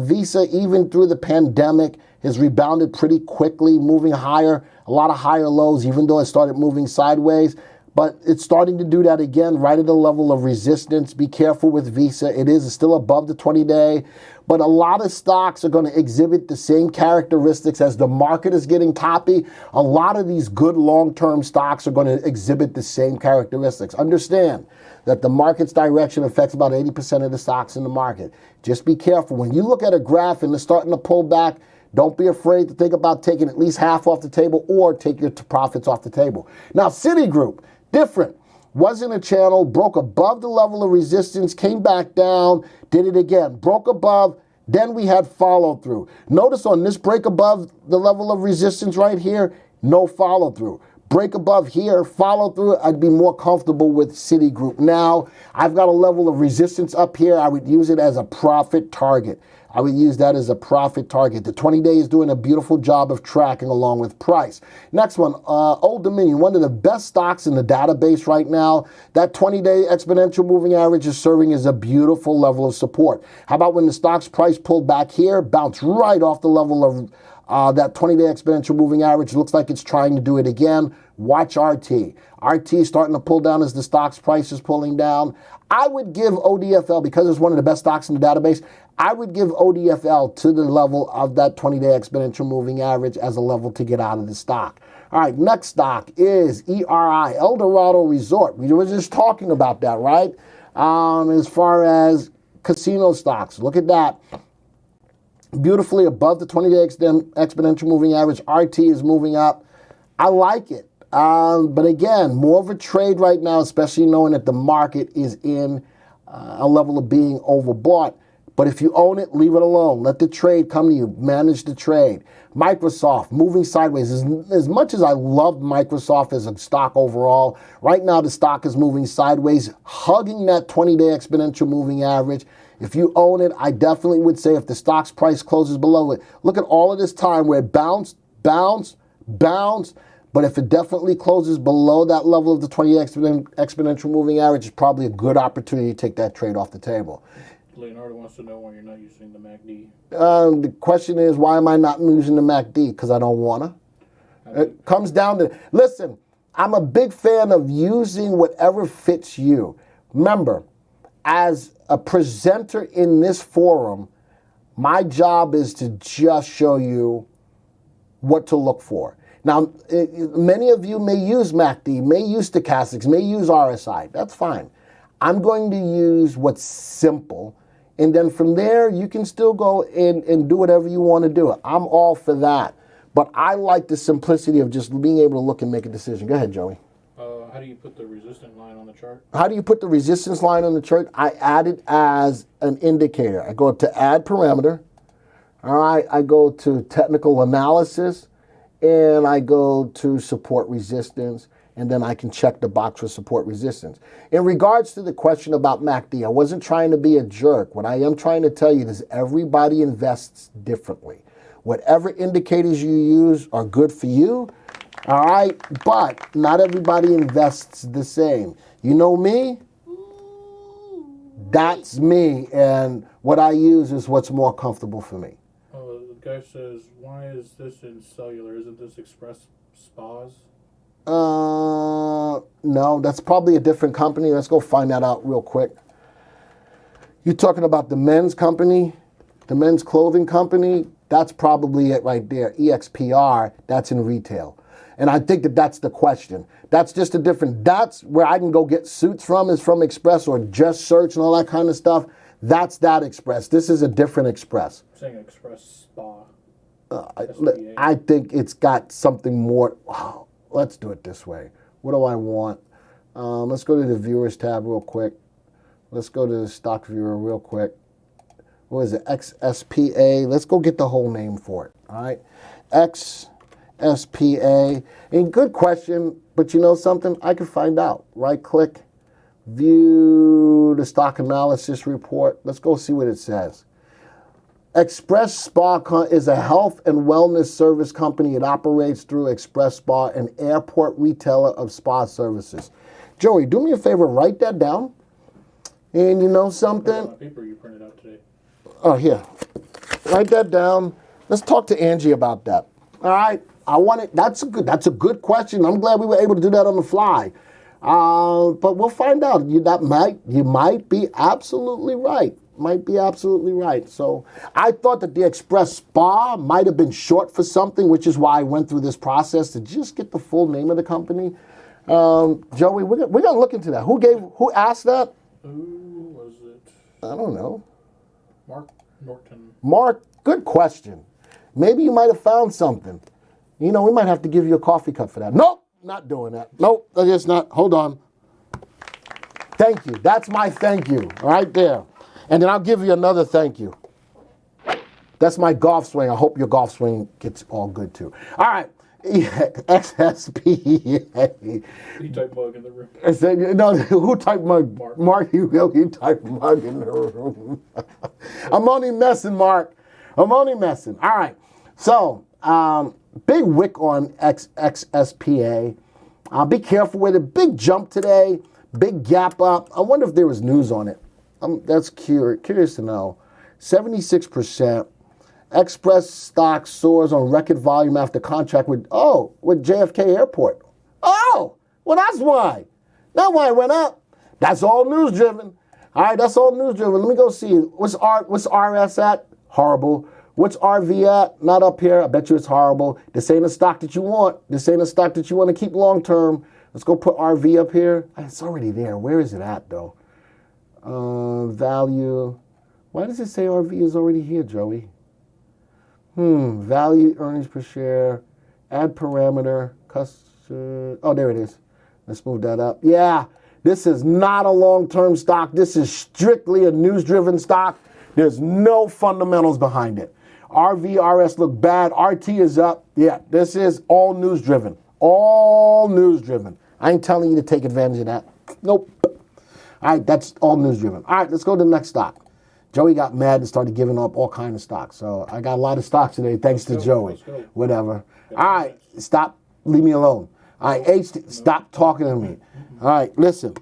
Visa, even through the pandemic, has rebounded pretty quickly, moving higher, a lot of higher lows, even though it started moving sideways. But it's starting to do that again, right at the level of resistance. Be careful with Visa. It is still above the 20-day. But a lot of stocks are going to exhibit the same characteristics as the market is getting toppy. A lot of these good long-term stocks are going to exhibit the same characteristics. Understand that the market's direction affects about 80% of the stocks in the market. Just be careful. When you look at a graph and it's starting to pull back, don't be afraid to think about taking at least half off the table or take your profits off the table. Now, Citigroup, different. Was in a channel, broke above the level of resistance, came back down, did it again, broke above, then we had follow through. Notice on this break above the level of resistance right here, no follow through. Break above here, follow through, I'd be more comfortable with Citigroup. Now, I've got a level of resistance up here, I would use it as a profit target. I would use that as a profit target. The 20-day is doing a beautiful job of tracking along with price. Next one, Old Dominion, one of the best stocks in the database right now. That 20-day exponential moving average is serving as a beautiful level of support. How about when the stock's price pulled back here, bounced right off the level of that 20-day exponential moving average? Looks like it's trying to do it again. Watch RT. RT is starting to pull down as the stock's price is pulling down. I would give ODFL, because it's one of the best stocks in the database, I would give ODFL to the level of that 20-day exponential moving average as a level to get out of the stock. All right, next stock is ERI, El Dorado Resort. We were just talking about that, right? As far as casino stocks, look at that. Beautifully above the 20-day exponential moving average. RT is moving up. I like it. But again, more of a trade right now, especially knowing that the market is in a level of being overbought. But if you own it, leave it alone. Let the trade come to you. Manage the trade. Microsoft, moving sideways. As much as I love Microsoft as a stock overall, right now the stock is moving sideways, hugging that 20-day exponential moving average. If you own it, I definitely would say if the stock's price closes below it, look at all of this time where it bounced, bounced, bounced. But if it definitely closes below that level of the 20-day exponential moving average, it's probably a good opportunity to take that trade off the table. Leonardo wants to know why you're not using the MACD. The question is, why am I not using the MACD? Because I don't want to. It comes down to, listen, I'm a big fan of using whatever fits you. Remember, as a presenter in this forum, my job is to just show you what to look for. Now, many of you may use MACD, may use stochastics, may use RSI. That's fine. I'm going to use what's simple. And then from there, you can still go and do whatever you want to do. I'm all for that. But I like the simplicity of just being able to look and make a decision. Go ahead, Joey. How do you put the resistance line on the chart? How do you put the resistance line on the chart? I add it as an indicator. I go to add parameter. All right, I go to technical analysis, and I go to support resistance. And then I can check the box for support resistance. In regards to the question about MACD, I wasn't trying to be a jerk. What I am trying to tell you is everybody invests differently. Whatever indicators you use are good for you, all right? But not everybody invests the same. You know me? That's me, and what I use is what's more comfortable for me. The guy says, why is this in cellular? Isn't this Express Spas? No, that's probably a different company. Let's go find that out real quick. You're talking about the men's company, the men's clothing company? That's probably it right there. EXPR, that's in retail. And I think that's the question. That's just a different, that's where I can go get suits from, is from Express, or just search and all that kind of stuff. That's that Express. This is a different Express. I'm saying Express Spa. I think it's got something more. Wow. Let's do it this way. What do I want? Let's go to the viewers tab real quick. Let's go to the stock viewer real quick. What is it? XSPA. Let's go get the whole name for it. All right. XSPA. And good question, but you know something? I can find out. Right click, view the stock analysis report. Let's go see what it says. Express Spa is a health and wellness service company. It operates through Express Spa, an airport retailer of spa services. Joey, do me a favor, write that down. And you know something? Paper you printed out today. Oh, here. Write that down. Let's talk to Angie about that. All right. I want it. That's a good question. I'm glad we were able to do that on the fly. But we'll find out. You might be absolutely right. Might be absolutely right. So I thought that the Express Spa might have been short for something, which is why I went through this process to just get the full name of the company. Joey, we're gonna look into that. Who asked that? Who was it? I don't know. Mark Norton. Mark, good question. Maybe you might have found something. You know, we might have to give you a coffee cup for that. Nope, not doing that. Nope, I guess not. Hold on. Thank you. That's my thank you right there. And then I'll give you another thank you. That's my golf swing. I hope your golf swing gets all good too. All right. XSP. He typed mug in the room. I said, no, who typed mug? Mark. He typed mug in the room. I'm only messing, Mark. I'm only messing. All right. So, big wick on XSPA. Be careful with it. Big jump today. Big gap up. I wonder if there was news on it. That's curious to know. 76%. Express stock soars on record volume after contract with JFK Airport. Oh, well, that's why. That's why it went up. That's all news driven. All right, that's all news driven. Let me go see. What's RS at? Horrible. What's RV at? Not up here. I bet you it's horrible. This ain't a stock that you want. This ain't a stock that you want to keep long term. Let's go put RV up here. It's already there. Where is it at, though? Value. Why does it say RV is already here, Joey? Value, earnings per share, add parameter, oh, there it is. Let's move that up. Yeah, this is not a long-term stock. This is strictly a news-driven stock. There's no fundamentals behind it. RVRS look bad. RT is up. Yeah, this is all news driven. All news driven. I ain't telling you to take advantage of that. Nope. All right, that's all news driven. All right, let's go to the next stock. Joey got mad and started giving up all kinds of stocks. So I got a lot of stocks today thanks to Joey. Whatever. All right, stop. Leave me alone. All right, stop talking to me. All right, listen.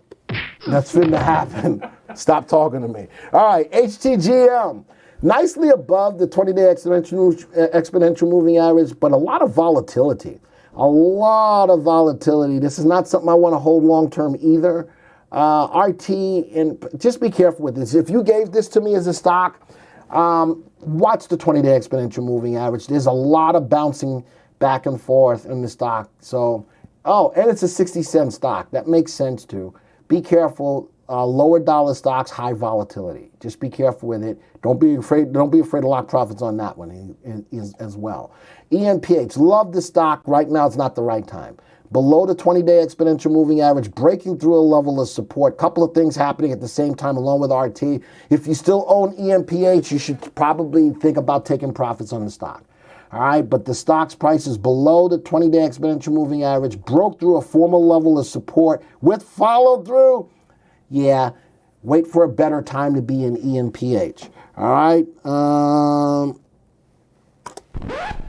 That's finna happen. Stop talking to me. All right, HTGM. Nicely above the 20-day exponential moving average, but a lot of volatility. A lot of volatility. This is not something I want to hold long-term either. RT, and just be careful with this. If you gave this to me as a stock, watch the 20-day exponential moving average. There's a lot of bouncing back and forth in the stock. So, and it's a 60-cent stock. That makes sense too. Be careful. Lower dollar stocks, high volatility. Just be careful with it. Don't be afraid to lock profits on that one as well. EMPH, love the stock. Right now, it's not the right time. Below the 20-day exponential moving average, breaking through a level of support. Couple of things happening at the same time along with RT. If you still own EMPH, you should probably think about taking profits on the stock. All right, but the stock's price is below the 20-day exponential moving average, broke through a formal level of support with follow through. Yeah, wait for a better time to be in EMPH. All right.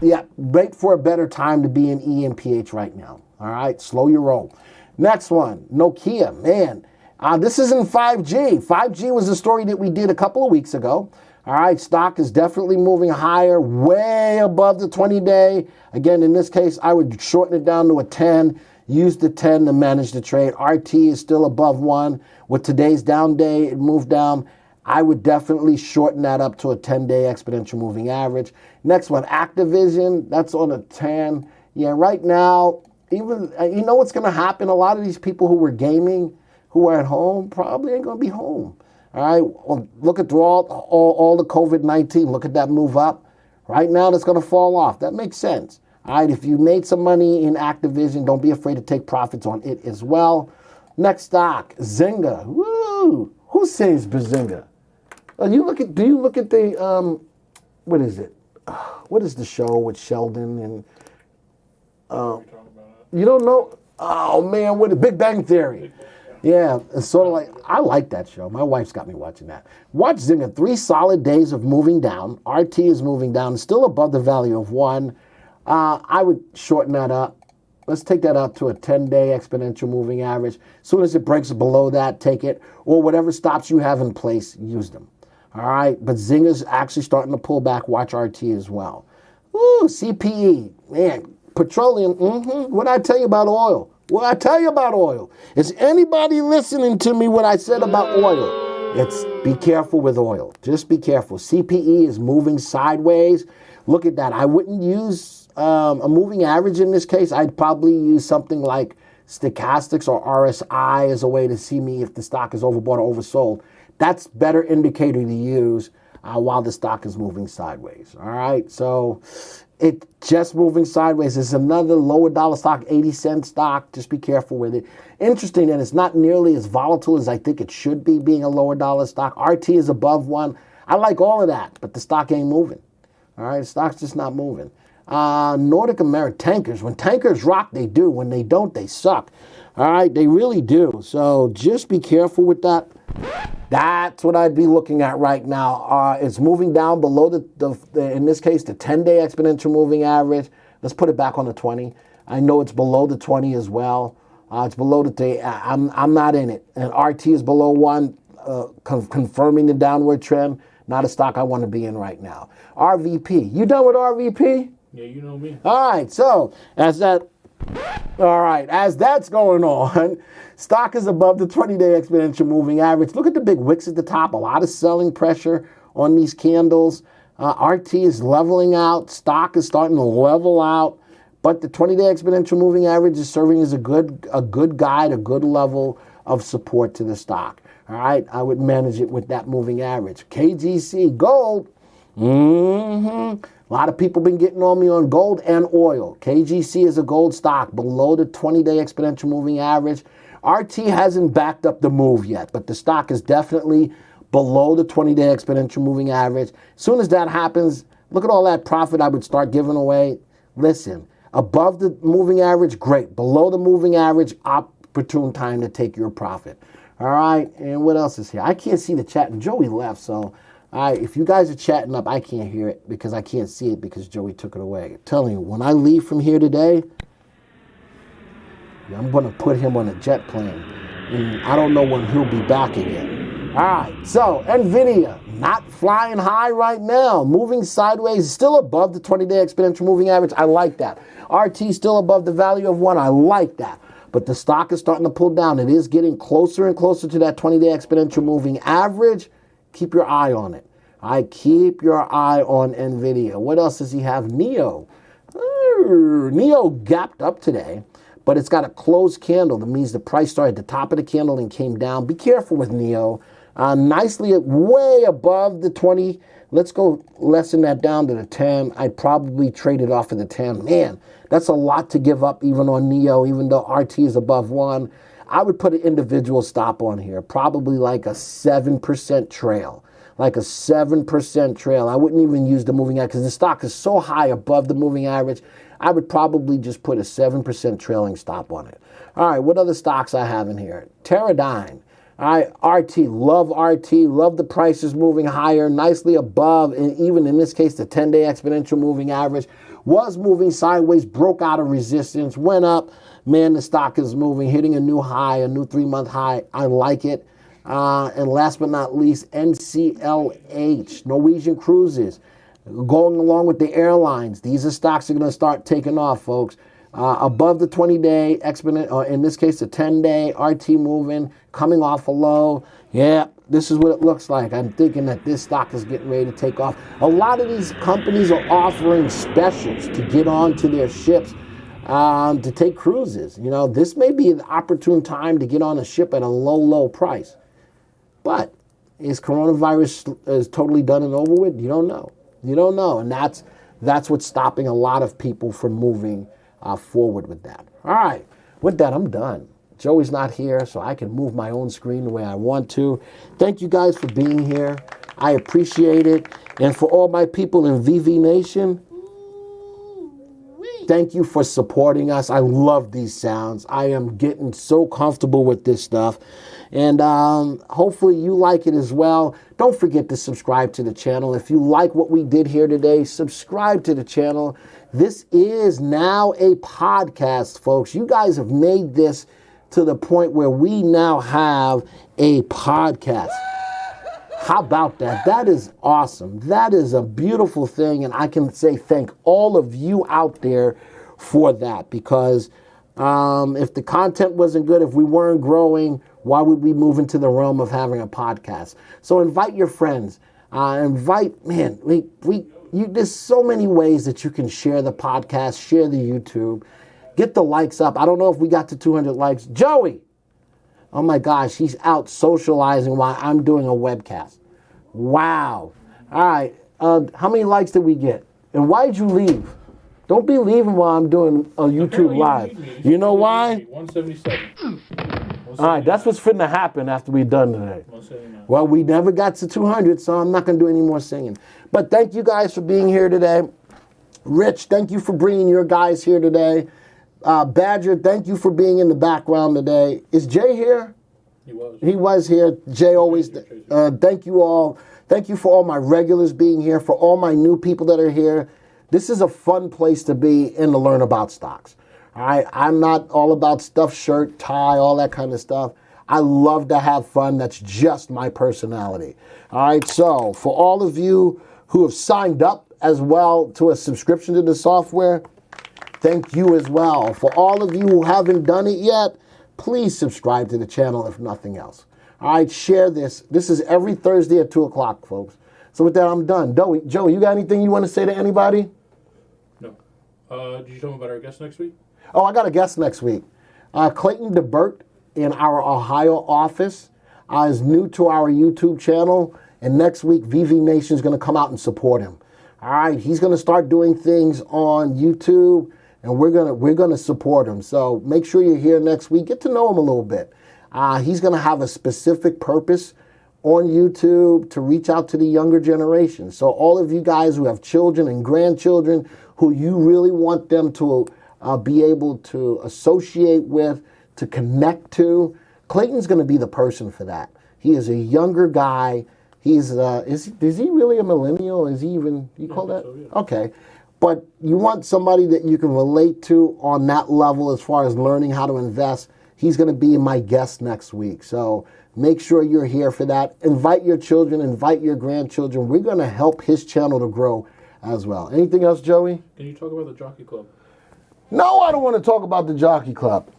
Yeah, wait for a better time to be in EMPH right now. All right, slow your roll. Next one, Nokia. Man, this isn't 5G. 5G was a story that we did a couple of weeks ago. All right, stock is definitely moving higher, way above the 20-day. Again, in this case, I would shorten it down to a 10. Use the 10 to manage the trade. RT is still above 1. With today's down day, it moved down. I would definitely shorten that up to a 10-day exponential moving average. Next one, Activision. That's on a 10. Yeah, right now, even you know what's going to happen? A lot of these people who were gaming, who are at home, probably ain't going to be home. All right, well, look at all the COVID-19. Look at that move up. Right now, that's going to fall off. That makes sense. All right, if you made some money in Activision, don't be afraid to take profits on it as well. Next stock, Zynga. Woo! Who says Bazinga? Do you look at the what is it? What is the show with Sheldon and you don't know? Oh man, what a Big Bang Theory. Yeah, it's sort of like, I like that show. My wife's got me watching that. Watch Zynga. 3 solid days of moving down. RT is moving down, still above the value of 1. I would shorten that up. Let's take that up to a 10-day exponential moving average. As soon as it breaks below that, take it. Or whatever stops you have in place, use them. All right? But Zynga's actually starting to pull back. Watch RT as well. Ooh, CPE. Man, petroleum. What did I tell you about oil? What did I tell you about oil? Is anybody listening to me what I said about oil? It's be careful with oil. Just be careful. CPE is moving sideways. Look at that. I wouldn't use a moving average in this case. I'd probably use something like stochastics or RSI as a way to see me if the stock is overbought or oversold. That's better indicator to use while the stock is moving sideways. All right, so it just moving sideways. It's another lower dollar stock, 80-cent stock. Just be careful with it. Interesting that it's not nearly as volatile as I think it should be, being a lower dollar stock. RT is above 1. I like all of that, but the stock ain't moving. All right, the stock's just not moving. Nordic American tankers. When tankers rock, they do. When they don't, they suck. All right, they really do. So just be careful with that. That's what I'd be looking at right now. It's moving down below the in this case, the 10-day exponential moving average. Let's put it back on the 20. I know it's below the 20 as well. It's below the 3. I'm not in it. And RT is below 1, confirming the downward trend. Not a stock I want to be in right now. RVP. You done with RVP? Yeah, you know me. All right, so as that's going on, stock is above the 20-day exponential moving average. Look at the big wicks at the top. A lot of selling pressure on these candles. RT is leveling out. Stock is starting to level out. But the 20-day exponential moving average is serving as a good guide, a good level of support to the stock. All right, I would manage it with that moving average. KGC, gold. A lot of people been getting on me on gold and oil. KGC is a gold stock below the 20-day exponential moving average. RT hasn't backed up the move yet, but the stock is definitely below the 20-day exponential moving average. As soon as that happens, look at all that profit I would start giving away. Listen, above the moving average, great. Below the moving average, opportune time to take your profit. All right, and what else is here? I can't see the chat, and Joey left, so if you guys are chatting up, I can't hear it because I can't see it because Joey took it away. I'm telling you, when I leave from here today, I'm going to put him on a jet plane, and I don't know when he'll be back again. All right, so NVIDIA, not flying high right now, moving sideways, still above the 20-day exponential moving average. I like that. RT still above the value of 1. I like that. But the stock is starting to pull down. It is getting closer and closer to that 20-day exponential moving average. Keep your eye on it. Keep your eye on NVIDIA. What else does he have? NEO. NEO gapped up today, but it's got a closed candle. That means the price started at the top of the candle and came down. Be careful with NEO. Nicely way above the 20. Let's go lessen that down to the 10. I'd probably trade it off of the 10. Man, that's a lot to give up even on NEO, even though RT is above 1. I would put an individual stop on here, probably like a 7% trail. Like a 7% trail. I wouldn't even use the moving average because the stock is so high above the moving average. I would probably just put a 7% trailing stop on it. All right, what other stocks I have in here? Teradyne. All right, RT, love the prices moving higher, nicely above, and even in this case, the 10-day exponential moving average was moving sideways, broke out of resistance, went up. Man, the stock is moving, hitting a new high, a new 3-month high. I like it. And last but not least, NCLH, Norwegian Cruises, going along with the airlines. These are stocks that are going to start taking off, folks. Above the 20-day exponent, or in this case, the 10-day RT moving, coming off a low. Yeah, this is what it looks like. I'm thinking that this stock is getting ready to take off. A lot of these companies are offering specials to get onto their ships to take cruises. You know, this may be an opportune time to get on a ship at a low price. But is coronavirus is totally done and over with? You don't know. You don't know, and that's what's stopping a lot of people from moving forward with that. All right, with that, I'm done. Joey's not here, so I can move my own screen the way I want to. Thank you guys for being here. I appreciate it. And for all my people in VV Nation, thank you for supporting us. I love these sounds. I am getting so comfortable with this stuff. And hopefully you like it as well. Don't forget to subscribe to the channel. If you like what we did here today, subscribe to the channel. This is now a podcast, folks. You guys have made this to the point where we now have a podcast. How about that? That is awesome. That is a beautiful thing. And I can say thank all of you out there for that, because if the content wasn't good, if we weren't growing, why would we move into the realm of having a podcast? So invite your friends. There's so many ways that you can share the podcast, share the YouTube, get the likes up. I don't know if we got to 200 likes. Joey! Oh my gosh, he's out socializing while I'm doing a webcast. Wow. All right. How many likes did we get? And why did you leave? Don't be leaving while I'm doing a YouTube live. You know why? 177. All right, that's what's finna happen after we're done today. 179. Well, we never got to 200, so I'm not going to do any more singing. But thank you guys for being here today. Rich, thank you for bringing your guys here today. Badger, thank you for being in the background today. Is Jay here? He was. He was here. Jay always. Thank you all. Thank you for all my regulars being here, for all my new people that are here. This is a fun place to be and to learn about stocks. All right, I'm not all about stuffed shirt, tie, all that kind of stuff. I love to have fun. That's just my personality. All right, so for all of you who have signed up as well to a subscription to the software, thank you as well. For all of you who haven't done it yet, please subscribe to the channel if nothing else. All right, share this. This is every Thursday at 2 o'clock, folks. So with that, I'm done. Joe, you got anything you want to say to anybody? No. Did you tell me about our guest next week? Oh, I got a guest next week. Clayton DeBert in our Ohio office is new to our YouTube channel. And next week, VV Nation is going to come out and support him. All right, he's going to start doing things on YouTube, and we're gonna support him. So make sure you're here next week. Get to know him a little bit. He's going to have a specific purpose on YouTube to reach out to the younger generation. So all of you guys who have children and grandchildren who you really want them to be able to associate with, to connect to, Clayton's going to be the person for that. He is a younger guy. He's is he really a millennial? Is he even, you call that? So, yeah. Okay. But you want somebody that you can relate to on that level as far as learning how to invest. He's going to be my guest next week. So make sure you're here for that. Invite your children, invite your grandchildren. We're going to help his channel to grow as well. Anything else, Joey? Can you talk about the Jockey Club? No, I don't want to talk about the Jockey Club.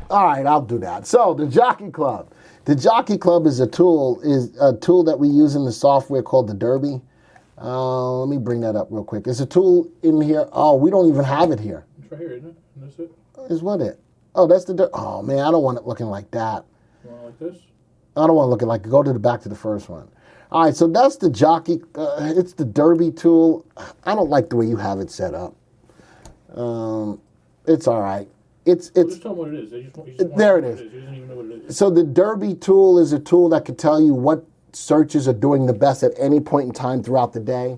All right, I'll do that. So the Jockey Club. The Jockey Club is a tool that we use in the software called the Derby. Let me bring that up real quick. It's a tool in here. Oh, we don't even have it here. It's right here, isn't it? And that's it? Is what it? Oh, that's the... Oh, man, I don't want it looking like that. You want it like this? I don't want to look at like... Go to the back to the first one. All right, so that's the Jockey... it's the Derby tool. I don't like the way you have it set up. It's all right. It's Just tell them what it is. There it is. He doesn't even know what it is. So the Derby tool is a tool that can tell you what searches are doing the best at any point in time throughout the day.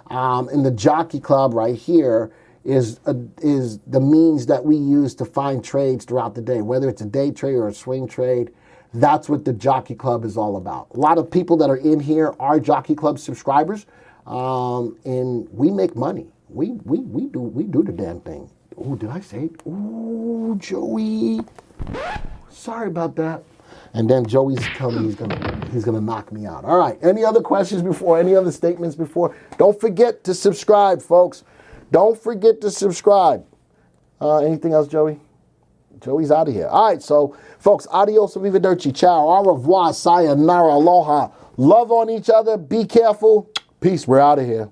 And the Jockey Club right here is the means that we use to find trades throughout the day, whether it's a day trade or a swing trade. That's what the Jockey Club is all about. A lot of people that are in here are Jockey Club subscribers, and we make money. We do the damn thing. Oh, did I say it? Oh, Joey. Sorry about that. And then Joey's telling me he's gonna knock me out. All right. Any other questions before? Any other statements before? Don't forget to subscribe, folks. Don't forget to subscribe. Anything else, Joey? Joey's out of here. All right. So, folks, adios, arrivederci, ciao, au revoir, sayonara, aloha. Love on each other. Be careful. Peace. We're out of here.